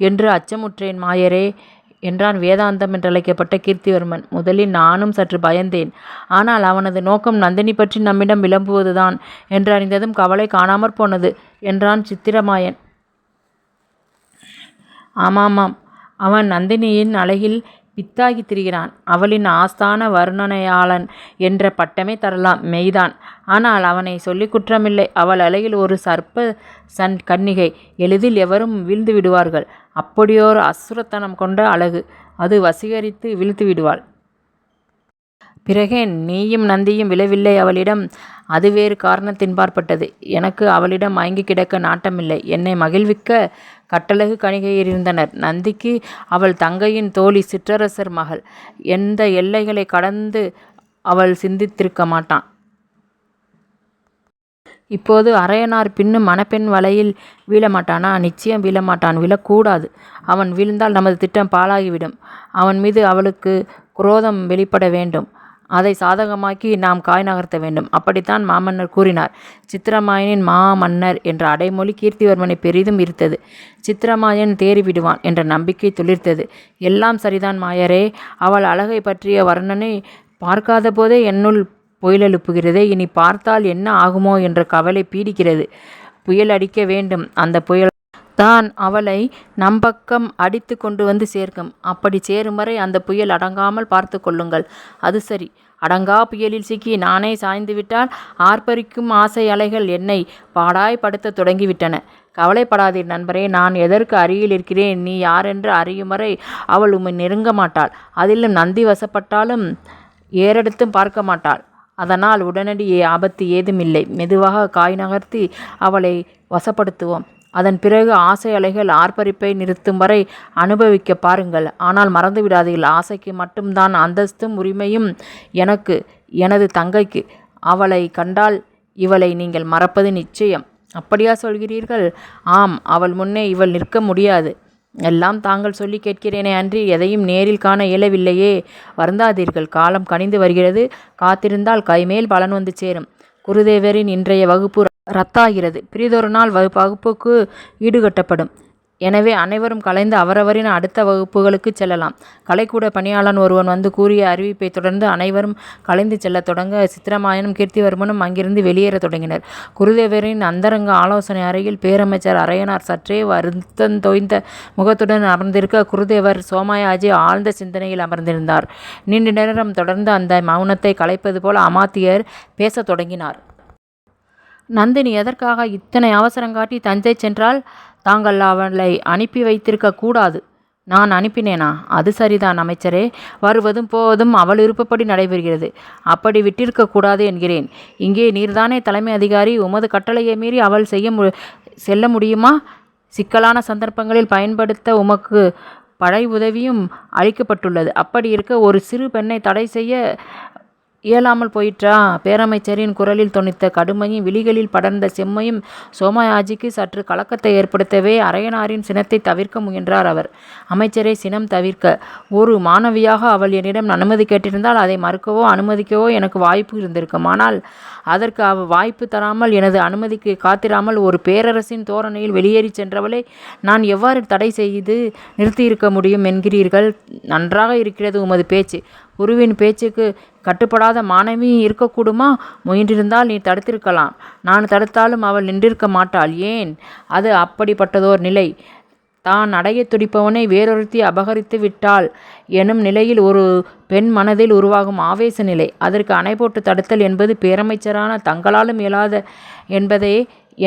என்று அச்சமுற்றேன் மாயரே என்றான் வேதாந்தம் என்றழைக்கப்பட்ட கீர்த்திவர்மன். முதலில் நானும் சற்று பயந்தேன். ஆனால் அவனது நோக்கம் நந்தினி பற்றி நம்மிடம் விளம்புவதுதான் என்று அறிந்ததும் கவலை காணாமற் போனது என்றான் சித்திரமாயன். ஆமாமாம், அவன் நந்தினியின் அழகில் பித்தாகி திரிகிறான். அவளின் ஆஸ்தான வர்ணனையாளன் என்ற பட்டமே தரலாம். மெய்தான். ஆனால் அவனை சொல்லி குற்றமில்லை. அவள் அழகில் ஒரு சர்ப்ப கன்னிகை. எளிதில் எவரும் வீழ்ந்து விடுவார்கள். அப்படியோர் அசுரத்தனம் கொண்ட அழகு. அது வசீகரித்து வீழ்த்து விடுவாள். பிறகே நீயும் நந்தியும் விழவில்லை அவளிடம். அது வேறு காரணத்தின்பாற்பட்டது. எனக்கு அவளிடம் மயங்கி கிடக்க நாட்டமில்லை. என்னை மகிழ்விக்க கட்டழகு கணிகையர் இருந்தனர். நந்திக்கு அவள் தங்கையின் தோழி சிற்றரசர் மகள். எந்த எல்லைகளை கடந்து அவள் சிந்தித்திருக்க மாட்டான். இப்போது அரையனார் பின்னும் மணப்பெண் வலையில் வீழமாட்டானா? நிச்சயம் வீழமாட்டான். விழக்கூடாது. அவன் வீழ்ந்தால் நமது திட்டம் பாழாகிவிடும். அவன் மீது அவளுக்கு குரோதம் வெளிப்பட வேண்டும். அதை சாதகமாக்கி நாம் காய் நகர்த்த வேண்டும். அப்படித்தான் மாமன்னர் கூறினார். சித்திரமாயனின் மாமன்னர் என்ற அடைமொழி கீர்த்திவர்மனை பெரிதும் ஈர்த்தது. சித்திரமாயன் தேறிவிடுவான் என்ற நம்பிக்கை துளிர்த்தது. எல்லாம் சரிதான் மாயரே. அவள் அழகை பற்றிய வர்ணனை பார்க்காத போதே என்னுள் புயலெழுப்புகிறதே. இனி பார்த்தால் என்ன ஆகுமோ என்ற கவலை பீடிக்கிறது. புயல் அடிக்க வேண்டும். அந்த புயல் தான் அவளை நம்பக்கம் அடித்து கொண்டு வந்து சேர்க்கும். அப்படி சேரும் வரை அந்த புயல் அடங்காமல் பார்த்து கொள்ளுங்கள். அது சரி. அடங்கா புயலில் சிக்கி நானே சாய்ந்துவிட்டால் ஆர்ப்பரிக்கும் ஆசை அலைகள் என்னை பாடாய் படுத்த தொடங்கிவிட்டன. கவலைப்படாதீர் நண்பரே. நான் எதற்கு அருகில் இருக்கிறேன், நீ யாரென்று அறியும் வரை அவள் உம்மை நெருங்க மாட்டாள். அதிலும் நந்தி வசப்பட்டாலும் ஏறெடுத்தும் பார்க்க மாட்டாள். அதனால் உடனடி ஆபத்து ஏதுமில்லை. மெதுவாக காய் நகர்த்தி அவளை வசப்படுத்துவோம். அதன் பிறகு ஆசை அலைகள் ஆர்ப்பரிப்பை நிறுத்தும் வரை அனுபவிக்க பாருங்கள். ஆனால் மறந்து விடாதீர்கள், ஆசைக்கு மட்டும்தான் அந்தஸ்தும் உரிமையும். எனக்கு, எனது தங்கைக்கு. அவளை கண்டால் இவளை நீங்கள் மறப்பது நிச்சயம். அப்படியா சொல்கிறீர்கள்? ஆம், அவள் முன்னே இவள் நிற்க முடியாது. எல்லாம் தாங்கள் சொல்லி கேட்கிறேனே அன்றி எதையும் நேரில் காண இயலவில்லையே. வருந்தாதீர்கள். காலம் கனிந்து வருகிறது. காத்திருந்தால் கைமேல் பலன் வந்து சேரும். குருதேவரின் இன்றைய வகுப்பு ரத்தாகிறது. பிறிதொரு நாள் வகுப்புக்கு ஈடுகட்டப்படும். எனவே அனைவரும் கலைந்து அவரவரின் அடுத்த வகுப்புகளுக்கு செல்லலாம். கலைக்கூட பணியாளன் ஒருவன் வந்து கூறிய அறிவிப்பை தொடர்ந்து அனைவரும் கலைந்து செல்ல தொடங்க சித்திரமாயனும் கீர்த்திவர்மனும் அங்கிருந்து வெளியேற தொடங்கினர். குருதேவரின் அந்தரங்க ஆலோசனை அறையில் பேரமைச்சர் அரையனார் சற்றே வருத்தந்தோய்ந்த முகத்துடன் அமர்ந்திருக்க, குருதேவர் சோமயாஜி ஆழ்ந்த சிந்தனையில் அமர்ந்திருந்தார். நீண்ட நேரம் தொடர்ந்து அந்த மௌனத்தை கலைப்பது போல அமாத்தியர் பேசத் தொடங்கினார். நந்தினி எதற்காக இத்தனை அவசரங்காட்டி தஞ்சை சென்றால்? தாங்கள் அவளை அனுப்பி வைத்திருக்க கூடாது. நான் அனுப்பினேனா? அது சரிதான் அமைச்சரே. வருவதும் போவதும் அவள் விருப்பப்படி நடைபெறுகிறது. அப்படி விட்டிருக்க கூடாது என்கிறேன். இங்கே நீர்தானே தலைமை அதிகாரி. உமது கட்டளையை மீறி அவள் செல்ல முடியுமா? சிக்கலான சந்தர்ப்பங்களில் பயன்படுத்த உமக்கு படை உதவியும் அளிக்கப்பட்டுள்ளது. அப்படி இருக்க ஒரு சிறு பெண்ணை தடை செய்ய இயலாமல் போயிற்றா? பேரமைச்சரின் குரலில் தொனித்த கடுமையும் விழிகளில் படர்ந்த செம்மையும் சோமயாஜிக்கு சற்று கலக்கத்தை ஏற்படுத்தவே அரையனாரின் சினத்தை தவிர்க்க முயன்றார் அவர். அமைச்சரை சினம் தவிர்க்க, ஒரு மாணவியாக அவள் என்னிடம் அனுமதி கேட்டிருந்தால் அதை மறுக்கவோ அனுமதிக்கவோ எனக்கு வாய்ப்பு இருந்திருக்கும். ஆனால் அதற்கு வாய்ப்பு தராமல், எனது அனுமதிக்கு காத்திராமல் ஒரு பேரரசின் தோரணையில் வெளியேறி சென்றவளை நான் எவ்வாறு தடை செய்து நிறுத்தியிருக்க முடியும் என்கிறீர்கள்? நன்றாக இருக்கிறது உமது பேச்சு. குருவின் பேச்சுக்கு கட்டுப்படாத மாணவி இருக்கக்கூடுமா? முயன்றிருந்தால் நீ தடுத்திருக்கலாம். நான் தடுத்தாலும் அவள் நின்றிருக்க மாட்டாள். ஏன்? அது அப்படிப்பட்டதோர் நிலை. தான் அடைய துடிப்பவனை வேறொருத்தி அபகரித்து விட்டாள் எனும் நிலையில் ஒரு பெண் மனதில் உருவாகும் ஆவேச நிலை. அதற்கு அணை போட்டு தடுத்தல் என்பது பேரமைச்சரான தங்களாலும் இயலாத என்பதே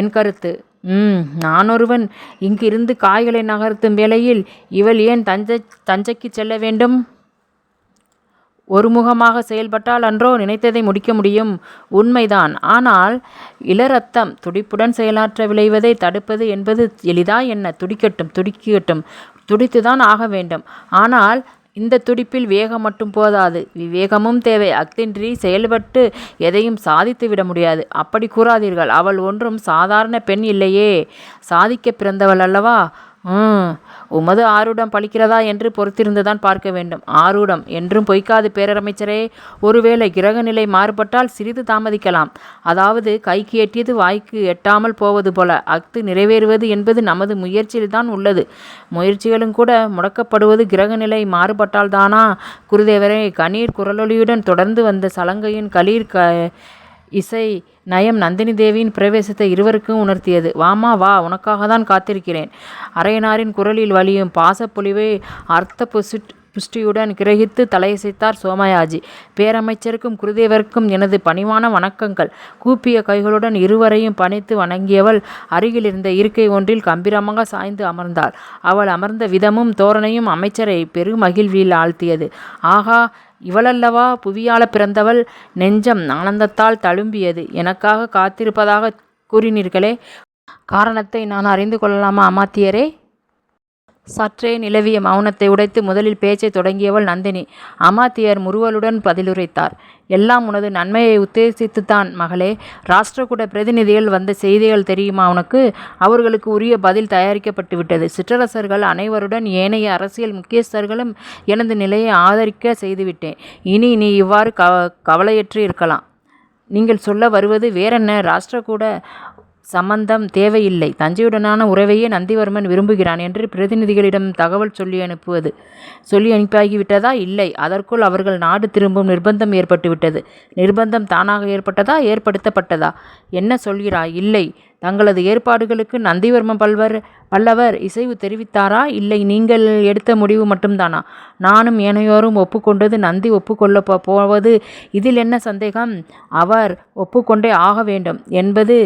என் கருத்து. நானொருவன் இங்கு இருந்து காய்களை நகர்த்தும் வேளையில் இவள் ஏன் தஞ்சைக்கு செல்ல வேண்டும்? ஒருமுகமாக செயல்பட்டால் அன்றோ நினைத்ததை முடிக்க முடியும். உண்மைதான். ஆனால் இளரத்தம் துடிப்புடன் செயலாற்ற விளைவதை தடுப்பது என்பது எளிதா என்ன? துடிக்கட்டும், துடித்துதான் ஆக வேண்டும். ஆனால் இந்த துடிப்பில் வேகம் மட்டும் போதாது, விவேகமும் தேவை. அஃதின்றி செயல்பட்டு எதையும் சாதித்து விட முடியாது. அப்படி கூறாதீர்கள். அவள் ஒன்றும் சாதாரண பெண் இல்லையே, சாதிக்க பிறந்தவள் அல்லவா? உமது ஆரூடம் பலிக்கிறதா என்று பொறுத்திருந்துதான் பார்க்க வேண்டும். ஆரூடம் என்றும் பொய்க்காது பேரமைச்சரே. ஒருவேளை கிரக நிலை மாறுபட்டால் சிறிது தாமதிக்கலாம். அதாவது கைக்கு எட்டியது வாய்க்கு எட்டாமல் போவது போல. அஃது நிறைவேறுவது என்பது நமது முயற்சியில்தான் உள்ளது. முயற்சிகளும் கூட முடக்கப்படுவது கிரக நிலை மாறுபட்டால் தானா? குருதேவரே, கணீர் குரலொலியுடன் தொடர்ந்து வந்த சலங்கையின் களீர் இசை நயம் நந்தினி தேவியின் பிரவேசத்தை இருவருக்கும் உணர்த்தியது. வாமா வா, உனக்காக தான் காத்திருக்கிறேன். அரையனாரின் குரலில் வலியும் பாசப்பொலிவை அர்த்த புஷ்டியுடன் கிரகித்து தலையசைத்தார் சோமயாஜி. பேரமைச்சருக்கும் குருதேவருக்கும் எனது பணிவான வணக்கங்கள். கூப்பிய கைகளுடன் இருவரையும் பணித்து வணங்கியவள் அருகில் இருந்த இருக்கை ஒன்றில் கம்பீரமாக சாய்ந்து அமர்ந்தாள். அவள் அமர்ந்த விதமும் தோரணையும் அமைச்சரை பெருமகிழ்வில் ஆழ்த்தியது. ஆகா, இவளல்லவா புவியால பிறந்தவள்! நெஞ்சம் ஆனந்தத்தால் தழும்பியது. எனக்காக காத்திருப்பதாக கூறினீர்களே, காரணத்தை நான் அறிந்து கொள்ளலாமா அமாத்தியரே? சற்றே நிலவிய மௌனத்தை உடைத்து முதலில் பேச்சை தொடங்கியவள் நந்தினி. அமாத்தியர் முறுவலுடன் பதிலுரைத்தார். எல்லாம் உனது நன்மையை உத்தேசித்துத்தான் மகளே. ராஷ்டிரகூட பிரதிநிதிகள் வந்த செய்திகள் தெரியுமா உனக்கு? அவர்களுக்கு உரிய பதில் தயாரிக்கப்பட்டு விட்டது. சிற்றரசர்கள் அனைவருடன் ஏனைய அரசியல் முக்கியஸ்தர்களும் எனது நிலையை ஆதரிக்க செய்துவிட்டேன். இனி நீ இவ்வாறு கவலையற்று இருக்கலாம். நீங்கள் சொல்ல வருவது வேறென்ன? ராஷ்டிரகூட சம்பந்தம் தேவையில்லை, தஞ்சையுடனான உறவையே நந்திவர்மன் விரும்புகிறான் என்று பிரதிநிதிகளிடம் தகவல் சொல்லி அனுப்பியாகிவிட்டதா? இல்லை, அதற்குள் அவர்கள் நாடு திரும்பும் நிர்பந்தம் ஏற்பட்டுவிட்டது. நிர்பந்தம் தானாக ஏற்பட்டதா, ஏற்படுத்தப்பட்டதா? என்ன சொல்கிறாய்? இல்லை, தங்களது ஏற்பாடுகளுக்கு நந்திவர்மன் பல்லவர் இசைவு தெரிவித்தாரா? இல்லை, நீங்கள் எடுத்த முடிவு மட்டும்தானா? நானும் ஏனையோரும் ஒப்புக்கொண்டது நந்தி ஒப்புக்கொள்ள போவது. இதில் என்ன சந்தேகம்? அவர் ஒப்புக்கொண்டே ஆக வேண்டும் என்பது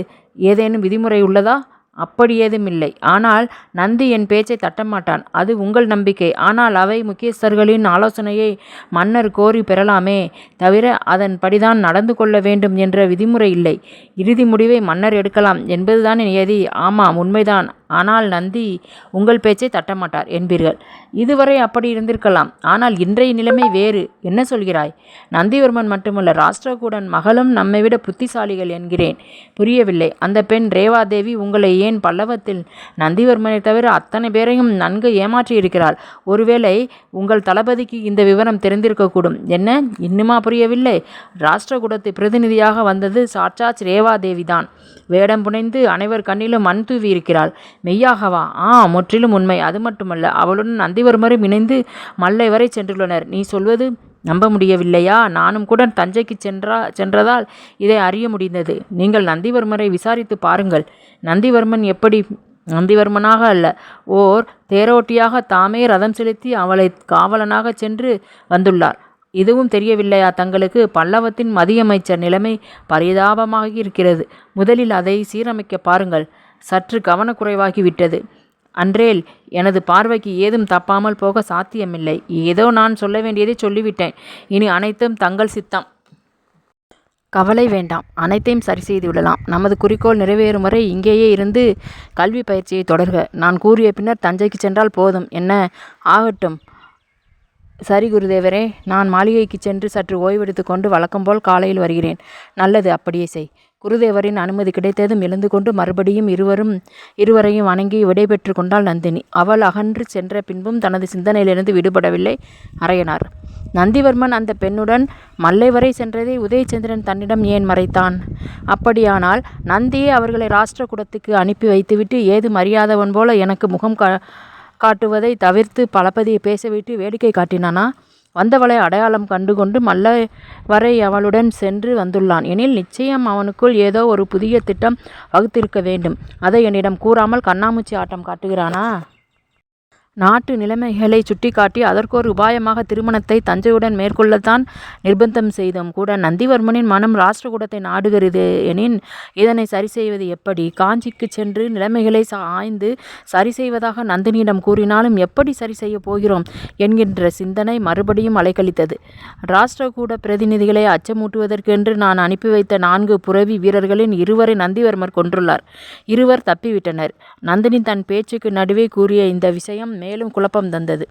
ஏதேனும் விதிமுறை உள்ளதா? அப்படி ஏதுமில்லை. ஆனால் நந்தி என் பேச்சை தட்டமாட்டான். அது உங்கள் நம்பிக்கை. ஆனால் அவை முக்கியஸ்தர்களின் ஆலோசனையை மன்னர் கோரி பெறலாமே தவிர அதன் படிதான் நடந்து கொள்ள வேண்டும் என்ற விதிமுறை இல்லை. இறுதி முடிவை மன்னர் எடுக்கலாம் என்பதுதான் நியதி. ஆமாம், உண்மைதான். ஆனால் நந்தி உங்கள் பேச்சை தட்டமாட்டார் என்பீர்கள். இதுவரை அப்படி இருந்திருக்கலாம். ஆனால் இன்றைய நிலைமை வேறு. என்ன சொல்கிறாய்? நந்திவர்மன் மட்டுமல்ல, ராஷ்டிரகூடன் மகளும் நம்மை விட புத்திசாலிகள் என்கிறேன். புரியவில்லை. அந்த பெண் ரேவாதேவி உங்களை ஏன் பல்லவத்தில் நந்திவர்மனை தவிர அத்தனை பேரையும் நன்கு ஏமாற்றியிருக்கிறாள். ஒருவேளை உங்கள் தளபதிக்கு இந்த விவரம் தெரிந்திருக்கக்கூடும். என்ன, இன்னுமா புரியவில்லை? ராஷ்டிரகூடத்தை பிரதிநிதியாக வந்தது சாட்சாத் ரேவாதேவிதான். வேடம் புனைந்து அனைவர் கண்ணிலும் மண் தூவி இருக்கிறாள். மெய்யாகவா? முற்றிலும் உண்மை. அது மட்டுமல்ல, அவளுடன் நந்திவர்மரும் இணைந்து மல்லை வரை சென்றுள்ளனர். நீ சொல்வது நம்ப முடியவில்லையா? நானும் கூட தஞ்சைக்கு சென்றதால் இதை அறிய முடிந்தது. நீங்கள் நந்திவர்மரை விசாரித்து பாருங்கள். நந்திவர்மனாக அல்ல, ஓர் தேரோட்டியாக தாமே ரதம் செலுத்தி அவளை காவலனாக சென்று வந்துள்ளார். இதுவும் தெரியவில்லையா தங்களுக்கு? பல்லவத்தின் மதியமைச்சர் நிலைமை பரிதாபமாக இருக்கிறது. முதலில் அதை சீரமைக்க பாருங்கள். சற்று கவனக்குறைவாகிவிட்டது. அன்றேல் எனது பார்வைக்கு ஏதும் தப்பாமல் போக சாத்தியமில்லை. ஏதோ நான் சொல்ல வேண்டியதை சொல்லிவிட்டேன். இனி அனைத்தும் தங்கள் சித்தம். கவலை வேண்டாம், அனைத்தையும் சரி செய்து விடலாம். நமது குறிக்கோள் நிறைவேறும் வரை இங்கேயே இருந்து கல்வி பயிற்சியை தொடர்க. நான் கூறிய பின்னர் தஞ்சைக்கு சென்றால் போதும். என்ன? ஆகட்டும். சரி குருதேவரே, நான் மாளிகைக்கு சென்று சற்று ஓய்வெடுத்து கொண்டு வழக்கம்போல் காலையில் வருகிறேன். நல்லது, அப்படியே செய். குருதேவரின் அனுமதி கிடைத்ததும் எழுந்து கொண்டு மறுபடியும் இருவரையும் வணங்கி விடைபெற்று கொண்டாள் நந்தினி. அவள் அகன்று சென்ற பின்பும் தனது சிந்தனையிலிருந்து விடுபடவில்லை அரையனார். நந்திவர்மன் அந்த பெண்ணுடன் மல்லை வரை சென்றதை உதயச்சந்திரன் தன்னிடம் ஏன் மறைத்தான்? அப்படியானால் நந்தியே அவர்களை ராஷ்டிரகூடத்துக்கு அனுப்பி வைத்துவிட்டு ஏது மரியாதவன் போல எனக்கு முகம் காட்டுவதை தவிர்த்து பலபதியை பேசவிட்டு வேடிக்கை காட்டினானா? வந்தவளை அடையாளம் கண்டுகொண்டு மல்லை வரை அவளுடன் சென்று வந்துள்ளான் எனில் நிச்சயம் அவனுக்குள் ஏதோ ஒரு புதிய திட்டம் வகுத்திருக்க வேண்டும். அதை என்னிடம் கூறாமல் கண்ணாமூச்சி ஆட்டம் காட்டுகிறானா? நாட்டு நிலைமைகளை சுட்டிக்காட்டி அதற்கொரு உபாயமாக திருமணத்தை தஞ்சையுடன் மேற்கொள்ளத்தான் நிர்பந்தம் செய்தோம் கூட. நந்திவர்மனின் மனம் ராஷ்டிரகூடத்தை நாடுகிறது எனின் இதனை சரி செய்வது எப்படி? காஞ்சிக்கு சென்று நிலைமைகளை ஆய்ந்து சரி செய்வதாக நந்தினியிடம் கூறினாலும் எப்படி சரி செய்ய போகிறோம் என்கின்ற சிந்தனை மறுபடியும் அலைக்கழித்தது. ராஷ்டிரகூட பிரதிநிதிகளை அச்சமூட்டுவதற்கென்று நான் அனுப்பி வைத்த 4 புரவி வீரர்களின் 2வரை நந்திவர்மர் கொன்றுள்ளார். 2 தப்பிவிட்டனர். நந்தினி தன் பேச்சுக்கு நடுவே கூறிய இந்த விஷயம் மேலும் குழப்பம் தந்தது.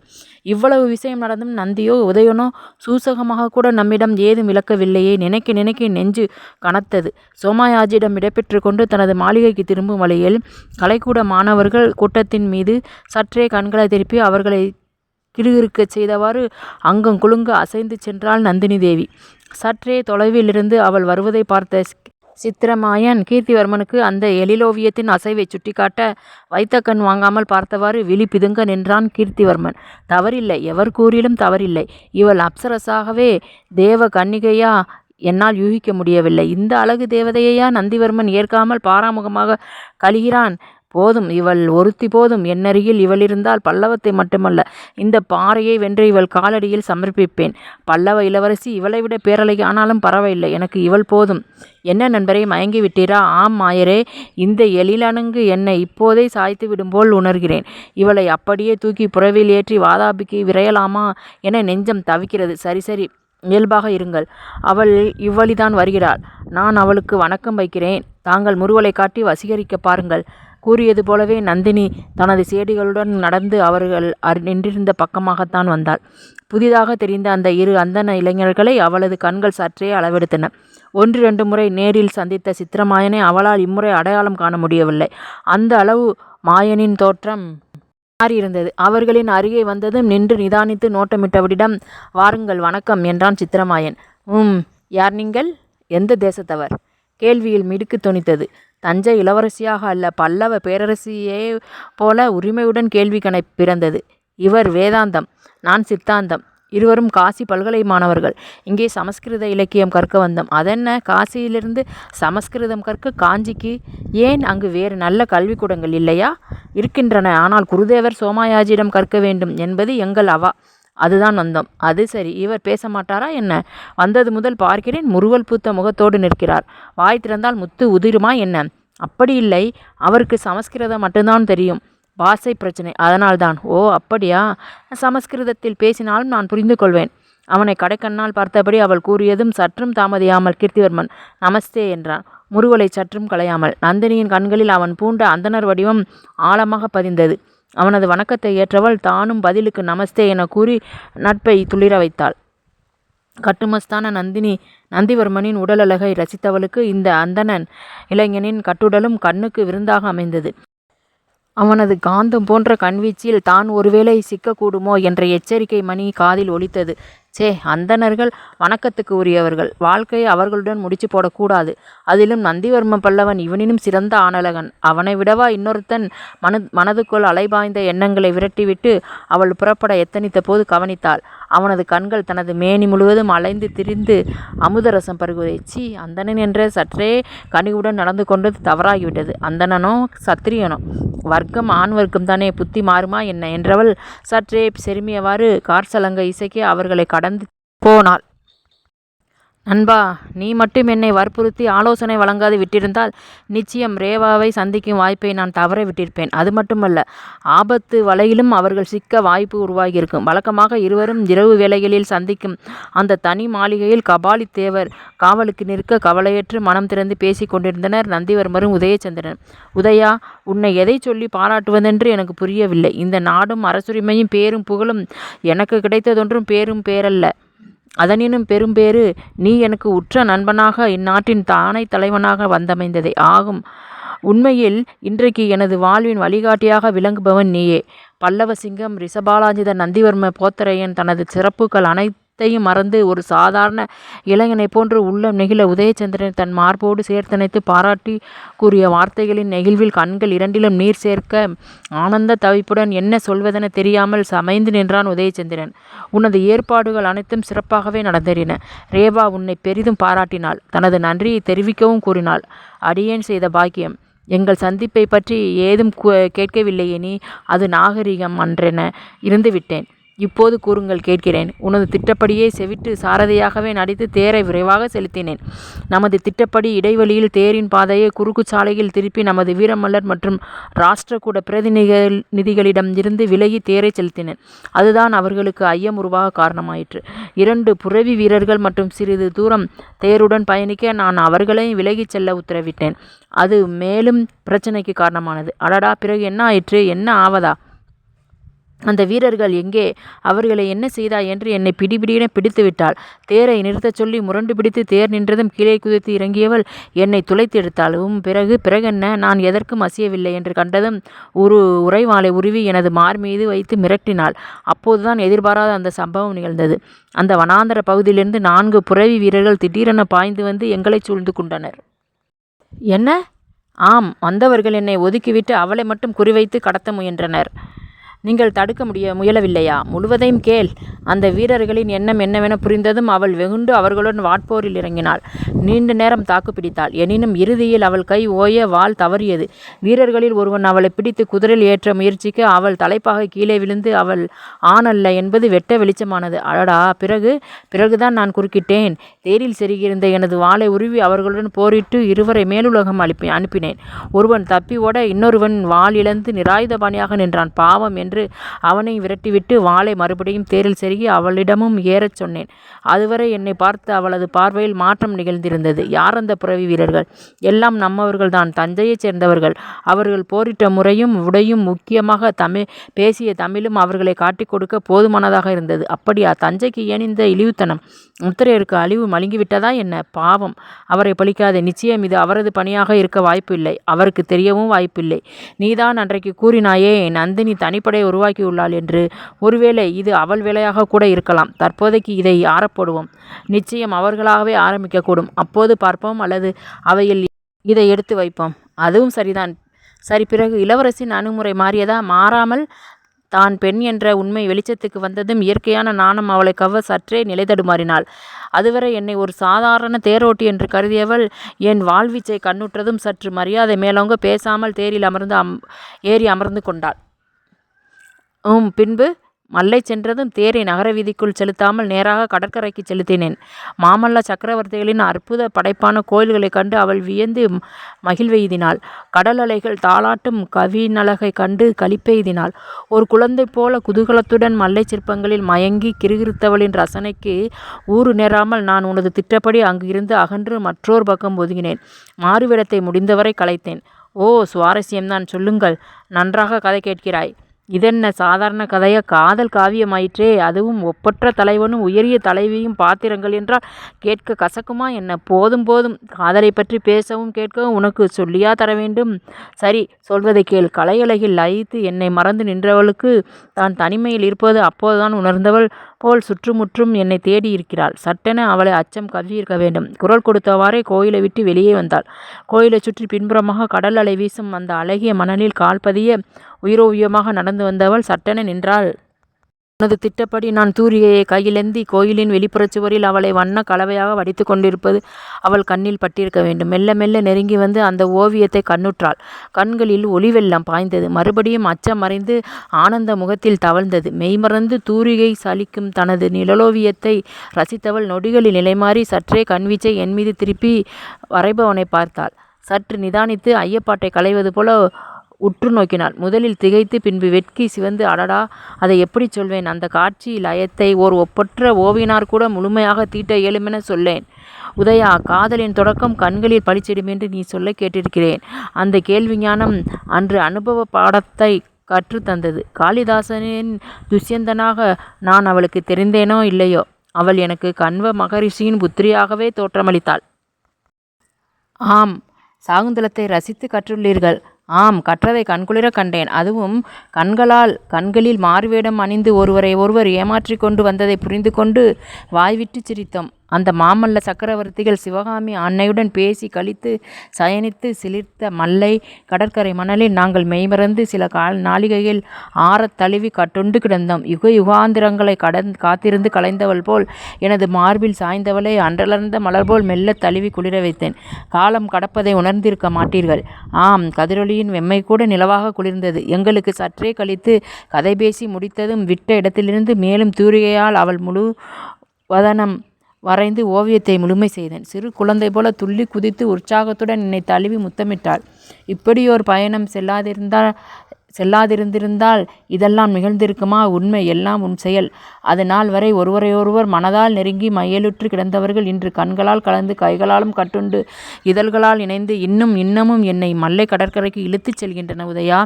இவ்வளவு விஷயம் நடந்தும் நந்தியோ உதயனோ சூசகமாக கூட நம்மிடம் ஏதும் விளக்கவில்லையே. நினைக்க நினைக்க நெஞ்சு கனத்தது. சோமயாஜியிடம் விடைபெற்று கொண்டு தனது மாளிகைக்கு திரும்பும் வழியில் கலைக்கூட மாணவர்கள் கூட்டத்தின் மீது சற்றே கண்களை திருப்பி அவர்களை கிறுகிறுக்கச் செய்தவாறு அங்கம் குலுங்க அசைந்து சென்றாள் நந்தினி தேவி. சற்றே தொலைவிலிருந்து அவள் வருவதை பார்த்த சித்திரமாயன் கீர்த்திவர்மனுக்கு அந்த எழிலோவியத்தின் அசைவை சுட்டிக்காட்ட வைத்த கண் வாங்காமல் பார்த்தவாறு விழி பிதுங்க நின்றான் கீர்த்திவர்மன். தவறில்லை, எவர் கூறிலும் தவறில்லை. இவள் அப்சரஸாகவே தேவ கன்னிகையா என்னால் யூகிக்க முடியவில்லை. இந்த அழகு தேவதையா நந்திவர்மன் ஏற்காமல் பாராமுகமாக கழிகிறான். போதும், இவள் ஒருத்தி போதும். என்னருகில் இவள் இருந்தால் பல்லவத்தை மட்டுமல்ல இந்த பாறையை வென்று இவள் காலடியில் சமர்ப்பிப்பேன். பல்லவ இளவரசி இவளை விட பேரழகி ஆனாலும் பரவாயில்லை, எனக்கு இவள் போதும். என்ன நண்பரே, மயங்கி விட்டீரா? ஆம் மாயரே, இந்த எழிலணங்கு என்னை இப்போதே சாய்த்து விடும் போல் உணர்கிறேன். இவளை அப்படியே தூக்கி புறவில் ஏற்றி வாதாபிக்கு விரையலாமா என நெஞ்சம் தவிக்கிறது. சரி சரி, இயல்பாக இருங்கள். அவள் இவ்வழிதான் வருகிறாள். நான் அவளுக்கு வணக்கம் வைக்கிறேன். தாங்கள் முறுவலை காட்டி வசீகரிக்க பாருங்கள். கூறியது போலவே நந்தினி தனது சேடிகளுடன் நடந்து அவர்கள் நின்றிருந்த பக்கமாகத்தான் வந்தாள். புதிதாக தெரிந்த அந்த 2 அந்தண இளைஞர்களை அவளது கண்கள் சற்றே அளவெடுத்தன. 1-2 முறை நேரில் சந்தித்த சித்திரமாயனை அவளால் இம்முறை அடையாளம் காண முடியவில்லை. அந்த அளவு மாயனின் தோற்றம் மாறியிருந்தது. அவர்களின் அருகே வந்ததும் நின்று நிதானித்து நோட்டமிட்டவரிடம், வாருங்கள், வணக்கம் என்றான் சித்திரமாயன். யார் நீங்கள்? எந்த தேசத்தவர்? கேள்வியில் மிடுக்கு தொனித்தது. தஞ்சை இளவரசியாக அல்ல, பல்லவ பேரரசியே போல உரிமையுடன் கேள்வி பிறந்தது. இவர் வேதாந்தம், நான் சித்தாந்தம். இருவரும் காசி பல்கலை மாணவர்கள். இங்கே சமஸ்கிருத இலக்கியம் கற்க வந்தோம். அதென்ன, காசியிலிருந்து சமஸ்கிருதம் கற்க காஞ்சிக்கு? ஏன், அங்கு வேறு நல்ல கல்விக்கூடங்கள் இல்லையா? இருக்கின்றன. ஆனால் குருதேவர் சோமயாஜியிடம் கற்க வேண்டும் என்பது எங்கள் அவா. அதுதான் வந்தோம். அது சரி, இவர் பேச மாட்டாரா என்ன? வந்தது முதல் பார்க்கிறேன், முறுவல் பூத்த முகத்தோடு நிற்கிறார். வாய் திறந்தால் முத்து உதிருமா என்ன? அப்படி இல்லை, அவருக்கு சமஸ்கிருதம் மட்டும்தான் தெரியும். பாஷை பிரச்சனை, அதனால்தான். ஓ அப்படியா? சமஸ்கிருதத்தில் பேசினாலும் நான் புரிந்து கொள்வேன். அவனை கடைக்கண்ணால் பார்த்தபடி அவள் கூறியதும் சற்றும் தாமதியாமல் கீர்த்திவர்மன் நமஸ்தே என்றான், முறுவலை சற்றும் களையாமல். நந்தினியின் கண்களில் அவன் பூண்ட அந்தணர் வடிவம் ஆழமாக பதிந்தது. அவனது வணக்கத்தை ஏற்றவள் தானும் பதிலுக்கு நமஸ்தே என கூறி நட்பை துளிர வைத்தாள். கட்டுமஸ்தான நந்திவர்மனின் உடலழகை ரசித்தவளுக்கு இந்த அந்தணன் இளைஞனின் கட்டுடலும் கண்ணுக்கு விருந்தாக அமைந்தது. அவனது காந்தம் போன்ற கண்வீச்சில் தான் ஒருவேளை சிக்கக்கூடுமோ என்ற எச்சரிக்கை மணி காதில் ஒலித்தது. சே, அந்தணர்கள் வணக்கத்துக்கு உரியவர்கள். வாழ்க்கையை அவர்களுடன் முடிச்சு போடக்கூடாது. அதிலும் நந்திவர்ம பல்லவன் இவனினும் சிறந்த ஆணழகன். அவனை விடவா இன்னொருத்தன்? மனதுக்குள் அலைபாய்ந்த எண்ணங்களை விரட்டிவிட்டு அவள் புறப்பட எத்தனித்த போது கவனித்தாள். அவனது கண்கள் தனது மேனி முழுவதும் அலைந்து திரிந்து அமுதரசம் பருகுவதை. சீ, அந்தணன் என்ற சற்றே கனிவுடன் நடந்து கொண்டது தவறாகிவிட்டது. அந்தணனோ சத்திரியனோ வர்க்கம் ஆண் வர்க்கம் தானே, புத்தி மாறுமா என்ன என்றவள் சற்றே செருமியவாறு கார்சலங்க இசைக்க அவர்களை கடந்து போனாள். நண்பா, நீ மட்டும் என்னை வற்புறுத்தி ஆலோசனை வழங்காது விட்டிருந்தால் நிச்சயம் ரேவாவை சந்திக்கும் வாய்ப்பை நான் தவற விட்டிருப்பேன். அது மட்டுமல்ல, ஆபத்து வலையிலும் அவர்கள் சிக்க வாய்ப்பு உருவாகியிருக்கும். வழக்கமாக இருவரும் இரவு வேளைகளில் சந்திக்கும் அந்த தனி மாளிகையில் கபாலி தேவர் காவலுக்கு நிற்க கவலையற்று மனம் திறந்து பேசி கொண்டிருந்தனர் நந்திவர்மரும் உதயச்சந்திரன். உதயா, உன்னை எதை சொல்லி பாராட்டுவதென்று எனக்கு புரியவில்லை. இந்த நாடும் அரசுரிமையும் பேரும் புகழும் எனக்கு கிடைத்ததொன்றும் பேரும் பேரல்ல, அதனினும் பெரும்பேறு நீ எனக்கு உற்ற நண்பனாக இந்நாட்டின் தானை தலைவனாக வந்தமைந்ததே ஆகும். உண்மையில் இன்றைக்கு எனது வாழ்வின் வழிகாட்டியாக விளங்குபவன் நீயே. பல்லவ சிங்கம் ரிஷபாலாஞ்சித நந்திவர்ம போத்தரையன் தனது சிறப்புகள் அனைத்தையும் மறந்து ஒரு சாதாரண இளைஞனை போன்று உள்ளம் நெகிழ உதயச்சந்திரன் தன் மார்போடு சேர்த்தனைத்து பாராட்டி கூறிய வார்த்தைகளின் நெகிழ்வில் கண்கள் இரண்டிலும் நீர் சேர்க்க ஆனந்த தவிப்புடன் என்ன சொல்வதென தெரியாமல் சமைந்து நின்றான் உதயச்சந்திரன். உனது ஏற்பாடுகள் அனைத்தும் சிறப்பாகவே நடந்தேறின. ரேவா உன்னை பெரிதும் பாராட்டினாள். தனது நன்றியை தெரிவிக்கவும் கூறினாள். அடியேன் செய்த பாக்கியம். எங்கள் சந்திப்பை பற்றி ஏதும் கேட்கவில்லையே நீ, அது நாகரிகம் அன்றென இருந்துவிட்டேன். இப்போது கூறுங்கள், கேட்கிறேன். உனது திட்டப்படியே செவிட்டு சாரதியாகவே நடித்து தேரை விரைவாக செலுத்தினேன். நமது திட்டப்படி இடைவெளியில் தேரின் பாதையை குறுக்கு சாலையில் திருப்பி நமது வீரமல்லர் மற்றும் ராஷ்டிரகூட பிரதிநிதிகளிடம் இருந்து விலகி தேரை செலுத்தினேன். அதுதான் அவர்களுக்கு ஐயம் உருவாக காரணமாயிற்று. 2 புரவி வீரர்கள் மற்றும் சிறிது தூரம் தேருடன் பயணிக்க நான் அவர்களையும் விலகிச் செல்ல உத்தரவிட்டேன். அது மேலும் பிரச்சனைக்கு காரணமானது. அடடா, பிறகு என்ன ஆயிற்று? என்ன ஆவதா? அந்த வீரர்கள் எங்கே? அவர்களை என்ன செய்தாய் என்று என்னை பிடிபிடியென பிடித்து விட்டாள். தேரை நிறுத்தச் சொல்லி முரண்டு பிடித்து தேர் நின்றதும் கீழே குதித்து இறங்கியவள் என்னை துளைத்து எடுத்தாள். பிறகென்ன? நான் எதற்கும் அசையவில்லை என்று கண்டதும் ஒரு உறைவாளை உருவி எனது மார் மீது வைத்து மிரட்டினாள். அப்போதுதான் எதிர்பாராத அந்த சம்பவம் நிகழ்ந்தது. அந்த வனாந்தர பகுதியிலிருந்து 4 புரவி வீரர்கள் திடீரென பாய்ந்து வந்து எங்களை சூழ்ந்து கொண்டனர். என்ன? ஆம், வந்தவர்கள் என்னை ஒதுக்கிவிட்டு அவளை மட்டும் குறிவைத்து கடத்த முயன்றனர். நீங்கள் தடுக்க முயலவில்லையா? முழுவதையும் கேள். அந்த வீரர்களின் எண்ணம் என்னவென புரிந்ததும் அவள் வெகுண்டு அவர்களுடன் வாட்போரில் இறங்கினாள். நீண்ட நேரம் தாக்குப்பிடித்தாள். எனினும் இறுதியில் அவள் கை ஓய வாள் தவறியது. வீரர்களில் ஒருவன் அவளை பிடித்து குதிரையில் ஏற்ற முயற்சிக்க அவள் தலைப்பாக கீழே விழுந்து அவள் ஆணல்ல என்பது வெட்ட வெளிச்சமானது. அடடா! பிறகுதான் நான் குறுக்கிட்டேன். தேரில் செருகியிருந்த எனது வாளை உருவி அவர்களுடன் போரிட்டு இருவரை மேலுலகம் அனுப்பினேன். ஒருவன் தப்பி ஓட இன்னொருவன் வாள் இழந்து நிராயுதபாணியாக நின்றான். பாவம் என்று அவனை விரட்டிவிட்டு வாளை மறுபடியும் தேரில் செருகி அவளிடமும் ஏறச் சொன்னேன். அதுவரை என்னை பார்த்து அவளது பார்வையில் மாற்றம் நிகழ்ந்திருந்தது. யார் அந்த புரவி வீரர்கள்? எல்லாம் நம்மவர்கள்தான், தஞ்சையைச் சேர்ந்தவர்கள். அவர்கள் போரிட்ட முறையும் உடையும் முக்கியமாக பேசிய தமிழும் அவர்களை காட்டிக் கொடுக்க போதுமானதாக இருந்தது. அப்படியா? தஞ்சைக்கு ஏன் இந்த இழிவுத்தனம்? முத்திரையருக்கு அழிவு மழுங்கிவிட்டதா என்ன? பாவம், அவரை பழிக்காதே. நிச்சயம் இது அவரது பணியாக இருக்க வாய்ப்பில்லை. அவருக்கு தெரியவும் வாய்ப்பில்லை. நீதான் அன்றைக்கு கூறினாயே நந்தினி தனிப்படை உருவாக்கியுள்ளாள் என்று. ஒருவேளை இது அவள் வேலையாக கூட இருக்கலாம். தற்போதைக்கு இதை ஆறப்போடுவோம். நிச்சயம் அவர்களாகவே ஆரம்பிக்கக்கூடும். அப்போது பார்ப்போம். அல்லது அவையில் இதை எடுத்து வைப்போம். அதுவும் சரிதான். சரி, பிறகு இளவரசின் அணுகுமுறை மாறியதா? மாறாமல் தான் பெண் என்ற உண்மை வெளிச்சத்துக்கு வந்ததும் இயற்கையான நாணம் அவளை கவ்வ சற்றே நிலை தடுமாறினாள். அதுவரை என்னை ஒரு சாதாரண தேரோட்டி என்று கருதியவள் என் வாழ்வீச்சை கண்ணுற்றதும் சற்று மரியாதை மேலோங்க பேசாமல் தேரில் ஏறி அமர்ந்து கொண்டாள். பின்பு மல்லை சென்றதும் தேரை நகர வீதிக்குள் செலுத்தாமல் நேராக கடற்கரைக்கு செலுத்தினேன். மாமல்ல சக்கரவர்த்திகளின் அற்புத படைப்பான கோயில்களைக் கண்டு அவள் வியந்து மகிழ்வெய்தினாள். கடல் அலைகள் தாளாட்டும் கவினழகை கண்டு களிப்பெய்தினாள். ஒரு குழந்தை போல குதூகலத்துடன் மல்லை சிற்பங்களில் மயங்கி கிறுகிறுத்தவளின் ரசனைக்கு ஊறு நேராமல் நான் உனது திட்டப்படி அங்கு இருந்து அகன்று மற்றொரு பக்கம் ஒதுங்கினேன். மாறுவிடத்தை முடிந்தவரை கலைத்தேன். ஓ, சுவாரஸ்யம்தான். சொல்லுங்கள். நன்றாக கதை கேட்கிறாய். இதென்ன சாதாரண கதையா? காதல் காவியமாயிற்றே. அதுவும் ஒப்பற்ற தலைவனும் உயரிய தலைவியும் பாத்திரங்கள் என்றால் கேட்க கசக்குமா என்ன? போதும் போதும். காதலை பற்றி பேசவும் கேட்கவும் உனக்கு சொல்லியா தர வேண்டும்? சரி, சொல்வதை கேள். கலையழகில் லயித்து என்னை மறந்து நின்றவளுக்கு தான் தனிமையில் இருப்பது அப்போதுதான் உணர்ந்தவள் போல் சுற்றுமுற்றும் என்னை தேடி இருக்கிறாள். சட்டென அவளை அச்சம் கவ்வியிருக்க வேண்டும். குரல் கொடுத்தவாறே கோயிலை விட்டு வெளியே வந்தாள். கோயிலை சுற்றி பின்புறமாக கடல் அலை வீசும் அந்த அழகிய மணலில் கால்பதிய உயிரோவியமாக நடந்து வந்தவள் சட்டென நின்றாள். உனது திட்டப்படி நான் தூரிகையை கையிலேந்தி கோயிலின் வெளிப்புறச் சுவரில் அவளை வண்ண கலவையாக வடித்து கொண்டிருப்பது அவள் கண்ணில் பட்டிருக்க வேண்டும். மெல்ல மெல்ல நெருங்கி வந்து அந்த ஓவியத்தை கண்ணுற்றாள். கண்களில் ஒளிவெள்ளம் பாய்ந்தது. மறுபடியும் அச்சம் மறைந்து ஆனந்த முகத்தில் தவழ்ந்தது. மெய்மறந்து தூரிகை சலிக்கும் தனது நிழலோவியத்தை ரசித்தவள் நொடிகளில் நிலைமாறி சற்றே கண்வீச்சை என் மீது திருப்பி வரைபவனை பார்த்தாள். சற்று நிதானித்து ஐயப்பாட்டை களைவது போல உற்று நோக்கினாள். முதலில் திகைத்து பின்பு வெட்கி சிவந்து, அடடா, அதை எப்படி சொல்வேன்? அந்த காட்சி லயத்தை ஓர் ஒப்பற்ற ஓவியனார் கூட முழுமையாக தீட்ட இயலுமென சொல்லேன். உதயா, காதலின் தொடக்கம் கண்களில் பளிச்சிடும் என்று நீ சொல்ல கேட்டிருக்கிறேன். அந்த கேள்வி ஞானம் அன்று அனுபவ பாடத்தை கற்றுத்தந்தது. காளிதாசனின் துஷ்யந்தனாக நான் அவளுக்கு தெரிந்தேனோ இல்லையோ, அவள் எனக்கு கண்வ மகரிஷியின் புத்திரியாகவே தோற்றமளித்தாள். ஆம், சாகுந்தலத்தை ரசித்து கற்றுள்ளீர்கள். ஆம், கற்றதை கண்குளிர கண்டேன். அதுவும் கண்களில் மாறுவேடம் அணிந்து ஒருவரை ஒருவர் ஏமாற்றி கொண்டு வந்ததை புரிந்து கொண்டு வாய்விட்டு சிரித்தோம். அந்த மாமல்ல சக்கரவர்த்திகள் சிவகாமி அன்னையுடன் பேசி கழித்து சயனித்து சிலிர்த்த மல்லை கடற்கரை மணலில் நாங்கள் மெய்மறந்து சில நாளிகையில் ஆறத் தழுவி கட்டுண்டு கிடந்தோம். யுகாந்திரங்களை காத்திருந்து கலைந்தவள் போல் எனது மார்பில் சாய்ந்தவளை அன்றலர்ந்த மலர்போல் மெல்ல தழுவி குளிர வைத்தேன். காலம் கடப்பதை உணர்ந்திருக்க மாட்டீர்கள். ஆம், கதிரொளியின் வெம்மை கூட நிலவாக குளிர்ந்தது. எங்களுக்கு சற்றே கழித்து கதை பேசி முடித்ததும் விட்ட இடத்திலிருந்து மேலும் தூரிகையால் அவள் முழு வதனம் வரைந்து ஓவியத்தை முழுமை செய்தேன். சிறு குழந்தை போல துள்ளி குதித்து உற்சாகத்துடன் என்னை தழுவி முத்தமிட்டாள். இப்படியோர் பயணம் செல்லாதிருந்திருந்தால் இதெல்லாம் நிகழ்ந்திருக்குமா? உண்மை எல்லாம் உன் செயல். அது நாள் வரை ஒருவரையொருவர் மனதால் நெருங்கி மையலுற்று கிடந்தவர்கள் இன்று கண்களால் கலந்து கைகளாலும் கட்டுண்டு இதழ்களால் இணைந்து இன்னமும் என்னை மல்லை கடற்கரைக்கு இழுத்துச் செல்கின்றன. உதயா,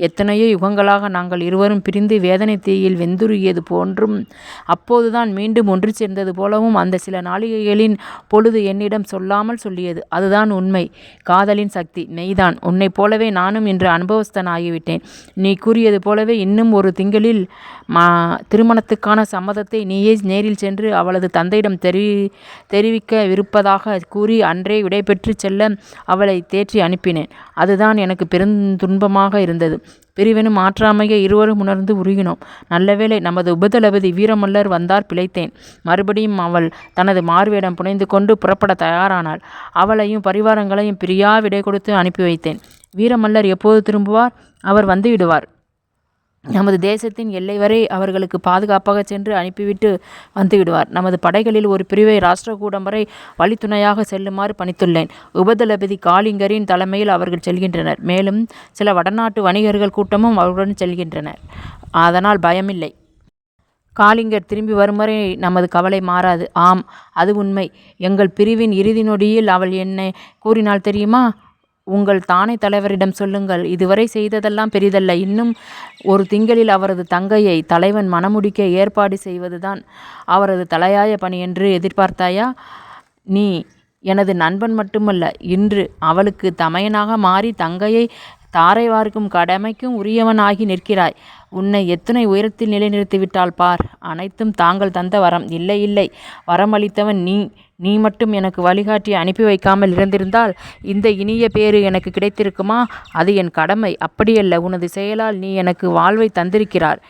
எத்தனையோ யுகங்களாக நாங்கள் இருவரும் பிரிந்து வேதனை தீயில் வெந்துருகியது போன்றும் அப்போதுதான் மீண்டும் ஒன்று சேர்ந்தது போலவும் அந்த சில நாளிகைகளின் பொழுது என்னிடம் சொல்லாமல் சொல்லியது. அதுதான் உண்மை. காதலின் சக்தி மெய்தான். உன்னைப் போலவே நானும் இன்று அனுபவஸ்தன் ஆகிவிட்டேன். நீ கூறியது போலவே இன்னும் ஒரு திங்களில் திருமணத்துக்கான சம்மதத்தை நீயே நேரில் சென்று அவளது தந்தையிடம் தெரிவிக்கவிருப்பதாக கூறி அன்றே விடைபெற்று செல்ல அவளை தேற்றி அனுப்பினேன். அதுதான் எனக்கு பெருந்துன்பமாக இருந்தது. பிரிவெனும் ஆற்றாமையை இருவரும் உணர்ந்து உருகினோம். நல்லவேளை நமது உபதளபதி வீரமல்லர் வந்தார். பிழைத்தேன். மறுபடியும் அவள் தனது மார்வேடம் புனைந்து கொண்டு புறப்பட தயாரானாள். அவளையும் பரிவாரங்களையும் பிரியா விடை கொடுத்து அனுப்பி வைத்தேன். வீரமல்லர் எப்போது திரும்புவார்? அவர் வந்து விடுவார். நமது தேசத்தின் எல்லை வரை அவர்களுக்கு பாதுகாப்பாக சென்று அனுப்பிவிட்டு வந்து விடுவார். நமது படைகளில் ஒரு பிரிவை ராஷ்டிரகூடம் வரை வழித்துணையாக செல்லுமாறு பணித்துள்ளேன். உபதளபதி காளிங்கரின் தலைமையில் அவர்கள் செல்கின்றனர். மேலும் சில வடநாட்டு வணிகர்கள் கூட்டமும் அவருடன் செல்கின்றனர். அதனால் பயமில்லை. காளிங்கர் திரும்பி வரும் வரை நமது கவலை மாறாது. ஆம், அது உண்மை. எங்கள் பிரிவின் இறுதி நொடியில் அவள் என்ன கூறினாள் தெரியுமா? உங்கள் தானை தலைவரிடம் சொல்லுங்கள். இதுவரை செய்ததெல்லாம் பெரிதல்ல. இன்னும் ஒரு திங்களில் அவரது தங்கையை தலைவன் மணமுடிக்க ஏற்பாடு செய்வதுதான் அவரது தலையாய பணி என்று எதிர்பார்த்தாயா? நீ எனது நண்பன் மட்டுமல்ல, இன்று அவளுக்கு தமையனாக மாறி தங்கையை தாரை வார்க்கும் கடமைக்கும் உரியவனாகி நிற்கிறாய். உன்னை எத்தனை உயரத்தில் நிலைநிறுத்திவிட்டால் பார். அனைத்தும் தாங்கள் தந்த வரம். இல்லை, வரமளித்தவன் நீ மட்டும் எனக்கு வழிகாட்டி அனுப்பி வைக்காமல் இருந்திருந்தால் இந்த இனிய பேறு எனக்கு கிடைத்திருக்குமா? அது என் கடமை. அப்படியல்ல, உனது செயலால் நீ எனக்கு வாழ்வை தந்திருக்கிறார்.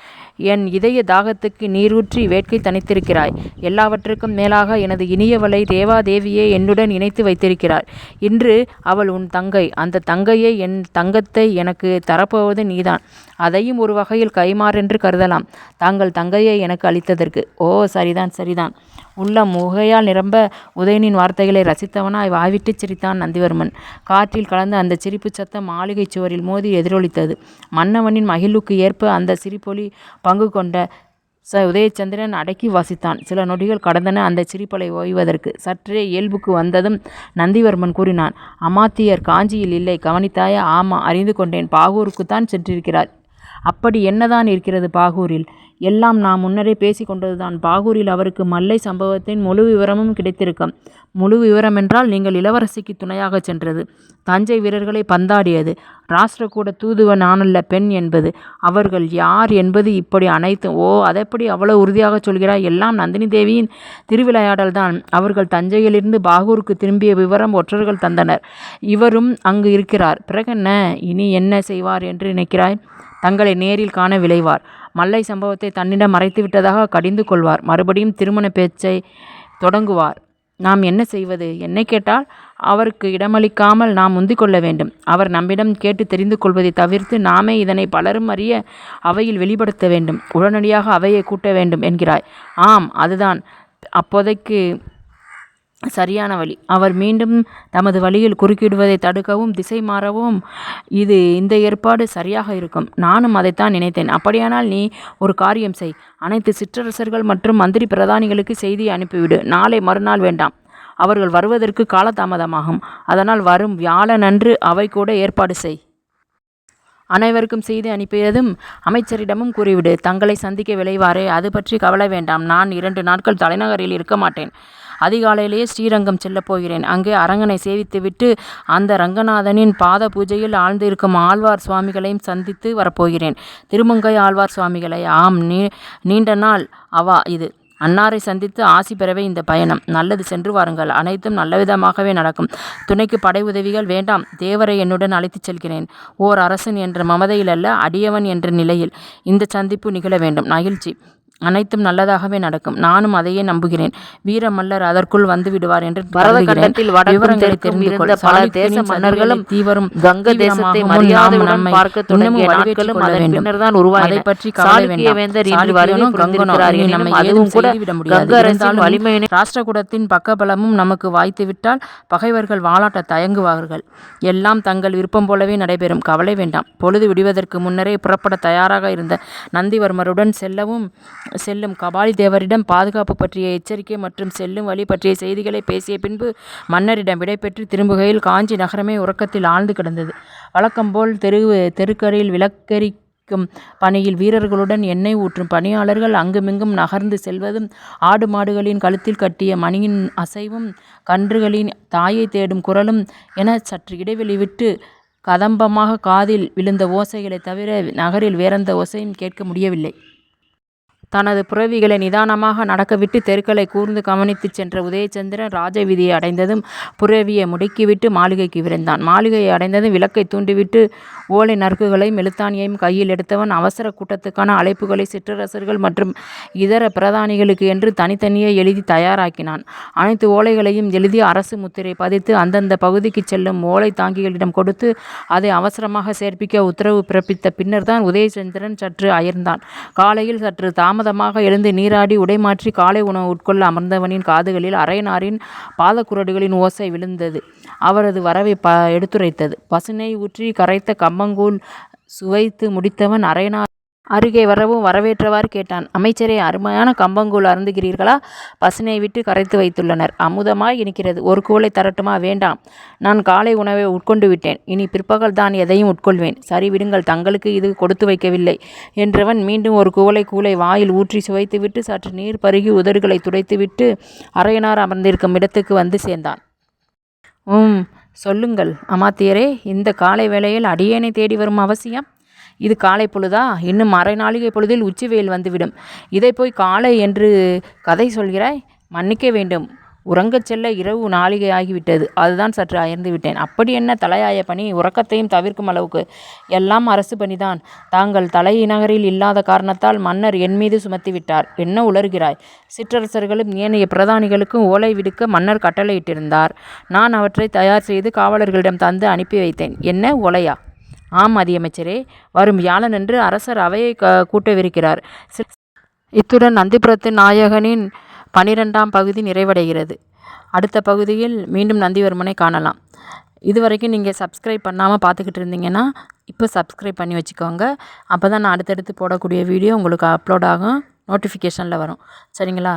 என் இதய தாகத்துக்கு நீரூற்றி வேட்கை தணித்திருக்கிறாய். எல்லாவற்றுக்கும் மேலாக எனது இனியவளை தேவாதேவியே என்னுடன் இணைத்து வைத்திருக்கிறார். இன்று அவள் உன் தங்கை. அந்த தங்கையை, என் தங்கத்தை எனக்கு தரப்போவது நீதான். அதையும் ஒரு வகையில் கைமாறென்று கருதலாம், தாங்கள் தங்கையை எனக்கு அளித்ததற்கு. ஓ, சரிதான். உள்ளம் முகையால் நிரம்ப உதயனின் வார்த்தைகளை ரசித்தவனாய் வாய்விட்டு சிரித்தான் நந்திவர்மன். காற்றில் கலந்த அந்த சிரிப்பு சத்தம் மாளிகை சுவரில் மோதி எதிரொலித்தது. மன்னவனின் மகிழ்வுக்கு ஏற்ப அந்த சிரிப்பொலி பங்கு கொண்ட உதயச்சந்திரன் அடக்கி வாசித்தான். சில நொடிகள் கடந்தன அந்த சிரிப்பலை ஓய்வதற்கு. சற்றே இயல்புக்கு வந்ததும் நந்திவர்மன் கூறினான், அமாத்தியர் காஞ்சியில் இல்லை, கவனித்தாயா? ஆமா, அறிந்து கொண்டேன். பாகூருக்குத்தான் சென்றிருக்கிறார். அப்படி என்னதான் இருக்கிறது பாகூரில்? எல்லாம் நாம் முன்னரே பேசி கொண்டதுதான். பாகூரில் அவருக்கு மல்லை சம்பவத்தின் முழு விவரமும் கிடைத்திருக்கும். முழு விவரமென்றால் நீங்கள் இளவரசிக்கு துணையாக சென்றது, தஞ்சை வீரர்களை பந்தாடியது, ராஷ்டிரகூட தூதுவன் ஆனல்ல பெண் என்பது, அவர்கள் யார் என்பது, இப்படி அனைத்தும். ஓ, அதெப்படி அவ்வளவு உறுதியாக சொல்கிறாய்? எல்லாம் நந்தினி தேவியின் திருவிளையாடல்தான். அவர்கள் தஞ்சையிலிருந்து பாகூருக்கு திரும்பிய விவரம் ஒற்றர்கள் தந்தனர். இவரும் அங்கு இருக்கிறார். பிறகென்ன? இனி என்ன செய்வார் என்று நினைக்கிறாய்? தங்களை நேரில் காண விளைவார். மல்லை சம்பவத்தை தன்னிடம் மறைத்து விட்டதாக கடிந்து கொள்வார். மறுபடியும் திருமண பேச்சை தொடங்குவார். நாம் என்ன செய்வது? என்னை கேட்டால் அவருக்கு இடமளிக்காமல் நாம் முந்திக் கொள்ள வேண்டும். அவர் நம்மிடம் கேட்டு தெரிந்து கொள்வதை தவிர்த்து நாமே இதனை பலரும் அறிய அவையில் வெளிப்படுத்த வேண்டும். உடனடியாக அவையை கூட்ட வேண்டும் என்கிறாய். ஆம், அதுதான் அப்போதைக்கு சரியான வழி. அவர் மீண்டும் தமது வழியில் குறுக்கிடுவதை தடுக்கவும் திசை மாறவும் இந்த ஏற்பாடு சரியாக இருக்கும். நானும் அதைத்தான் நினைத்தேன். அப்படியானால் நீ ஒரு காரியம் செய். அனைத்து சிற்றரசர்கள் மற்றும் மந்திரி பிரதானிகளுக்கு செய்தி அனுப்பிவிடு. நாளை மறுநாள் வேண்டாம். அவர்கள் வருவதற்கு காலதாமதமாகும். அதனால் வரும் வியாழனன்று அவை கூட ஏற்பாடு செய். அனைவருக்கும் செய்தி அனுப்பியதும் அமைச்சரிடமும் கூறிவிடு. தங்களை சந்திக்க விளைவாரே, அது பற்றி கவலை வேண்டாம். நான் 2 நாட்கள் தலைநகரில் இருக்க மாட்டேன். அதிகாலையிலேயே ஸ்ரீரங்கம் செல்லப் போகிறேன். அங்கே அரங்கனை சேவித்துவிட்டு அந்த ரங்கநாதனின் பாத பூஜையில் ஆழ்ந்து இருக்கும் ஆழ்வார் சுவாமிகளையும் சந்தித்து வரப்போகிறேன். திருமங்கை ஆழ்வார் சுவாமிகளை. ஆம், நீண்ட நாள் அவா இது. அன்னாரை சந்தித்து ஆசி பெறவே இந்த பயணம். நல்லது, சென்று வாருங்கள். அனைத்தும் நல்லவிதமாகவே நடக்கும். துணைக்கு படை உதவிகள் வேண்டாம். தேவரை என்னுடன் அழைத்துச் செல்கிறேன். ஓர் அரசன் என்ற மமதையில் அல்ல, அடியவன் என்ற நிலையில் இந்த சந்திப்பு நிகழ வேண்டும். மகிழ்ச்சி. அனைத்தும் நல்லதாகவே நடக்கும். நானும் அதையே நம்புகிறேன். வீரமல்லர் அதற்குள் வந்து விடுவார் என்று பரதகண்டத்தில் விவரங்களை தெரிந்து கொள்ள பல தேச மன்னர்களும் தீவரும் கங்க தேசத்தை மரியாதையுடன் பார்க்க தொடங்கிய நாட்களும் அதன் பின்னர் தான் உருவானதை பற்றி சாளுக்கிய வேந்தர் இன்று வருகை புரிந்திருக்கிறார் எனினும் அதுவும் கூட கங்க அரசின் வலிமையினை ராஷ்டிரகூடத்தின் பக்கபலமும் நமக்கு வாய்த்துவிட்டால் பகைவர்கள் வாளாட்ட தயங்குவார்கள். எல்லாம் தங்கள் விருப்பம் போலவே நடைபெறும். கவலை வேண்டாம். பொழுது விடுவதற்கு முன்னரே புறப்பட தயாராக இருந்த நந்திவர்மருடன் செல்லும் கபாலி தேவரிடம் பாதுகாப்பு பற்றிய எச்சரிக்கை மற்றும் செல்லும் வழி பற்றிய செய்திகளை பேசிய பின்பு மன்னரிடம் விடைபெற்று திரும்புகையில் காஞ்சி நகரமே உறக்கத்தில் ஆழ்ந்து கிடந்தது. வழக்கம்போல் தெருக்கரையில் விளக்கெரிக்கும் பணியில் வீரர்களுடன் எண்ணெய் ஊற்றும் பணியாளர்கள் அங்குமிங்கும் நகர்ந்து செல்வதும், ஆடு மாடுகளின் கழுத்தில் கட்டிய மணியின் அசைவும், கன்றுகளின் தாயை தேடும் குரலும் என சற்று இடைவெளி விட்டு கதம்பமாக காதில் விழுந்த ஓசைகளை தவிர நகரில் வேறெந்த ஓசையும் கேட்க முடியவில்லை. தனது புரவிகளை நிதானமாக நடக்கவிட்டு தெருக்களை கூர்ந்து கவனித்துச் சென்ற உதயச்சந்திரன் ராஜவீதியை அடைந்ததும் புரவியை முடுக்கிவிட்டு மாளிகைக்கு விரைந்தான். மாளிகையை அடைந்ததும் விளக்கை தூண்டிவிட்டு ஓலை நறுக்குகளையும் மெழுத்தாணியையும் கையில் எடுத்தவன் அவசர கூட்டத்துக்கான அழைப்புகளை சிற்றரசர்கள் மற்றும் இதர பிரதானிகளுக்கு என்று தனித்தனியே எழுதி தயாராக்கினான். அனைத்து ஓலைகளையும் எழுதி அரசு முத்திரை பதித்து அந்தந்த பகுதிக்கு செல்லும் ஓலை தாங்கிகளிடம் கொடுத்து அதை அவசரமாக சேர்ப்பிக்க உத்தரவு பிறப்பித்த பின்னர் தான் உதயச்சந்திரன் சற்று அயர்ந்தான். காலையில் சற்று தாமதமாக எழுந்து நீராடி உடைமாற்றி காலை உணவு உட்கொள்ள அமர்ந்தவனின் காதுகளில் அரையனாரின் பாதக்குரடுகளின் ஓசை விழுந்தது. அவரது வரவை எடுத்துரைத்தது. பசுனை ஊற்றி கரைத்த கம்பங்கூழ் சுவைத்து முடித்தவன் அரையனார் அருகே வரவும் வரவேற்றவாறு கேட்டான். அமைச்சரே, அருமையான கம்பங்கூழ் அருந்துகிறீர்களா? பசுனை விட்டு கரைத்து வைத்துள்ளனர். அமுதமாய் இனிக்கிறது. ஒரு கூளை தரட்டுமா? வேண்டாம், நான் காலை உணவை உட்கொண்டு விட்டேன். இனி பிற்பகல் தான் எதையும் உட்கொள்வேன். சரி விடுங்கள், தங்களுக்கு இது கொடுத்து வைக்கவில்லை என்றவன் மீண்டும் ஒரு கூளை வாயில் ஊற்றி சுவைத்துவிட்டு சற்று நீர் பருகி உதடுகளை துடைத்துவிட்டு அரையனார் அமர்ந்திருக்கும் இடத்துக்கு வந்து சேர்ந்தான். சொல்லுங்கள் அமாத்தியரே, இந்த காலை வேளையில் அடியேனை தேடி வரும் அவசியம்? இது காலை பொழுதா? இன்னும் அரை நாளிகை பொழுதில் உச்சி வெயில் வந்துவிடும். இதை போய் காலை என்று கதை சொல்கிறாய்? மன்னிக்க வேண்டும், உறங்கச் செல்ல இரவு நாளிகை ஆகிவிட்டது. அதுதான் சற்று அயர்ந்து விட்டேன். அப்படி என்ன தலையாய பணி? உறக்கத்தையும் தவிர்க்கும் அளவுக்கு? எல்லாம் அரசு பணிதான். தாங்கள் தலைநகரில் இல்லாத காரணத்தால் மன்னர் என் மீது சுமத்திவிட்டார். என்ன உளறுகிறாய்? சிற்றரசர்களும் ஏனைய பிரதானிகளுக்கும் ஓலை விடுக்க மன்னர் கட்டளையிட்டிருந்தார். நான் அவற்றை தயார் செய்து காவலர்களிடம் தந்து அனுப்பி வைத்தேன். என்ன ஓலையா? ஆம் அதியமைச்சரே, வரும் வியாழனன்று அரசர் அவையை கூட்டவிருக்கிறார். இத்துடன் நந்திபுரத்து நாயகனின் 12ஆம் பகுதி நிறைவடைகிறது. அடுத்த பகுதியில் மீண்டும் நந்திவர்மனை காணலாம். இதுவரைக்கும் நீங்கள் சப்ஸ்கிரைப் பண்ணாமல் பார்த்துக்கிட்டு இருந்தீங்கன்னா இப்போ சப்ஸ்கிரைப் பண்ணி வச்சுக்கோங்க. அப்போ தான் நான் அடுத்தடுத்து போடக்கூடிய வீடியோ உங்களுக்கு அப்லோட் ஆகும், நோட்டிஃபிகேஷனில் வரும். சரிங்களா?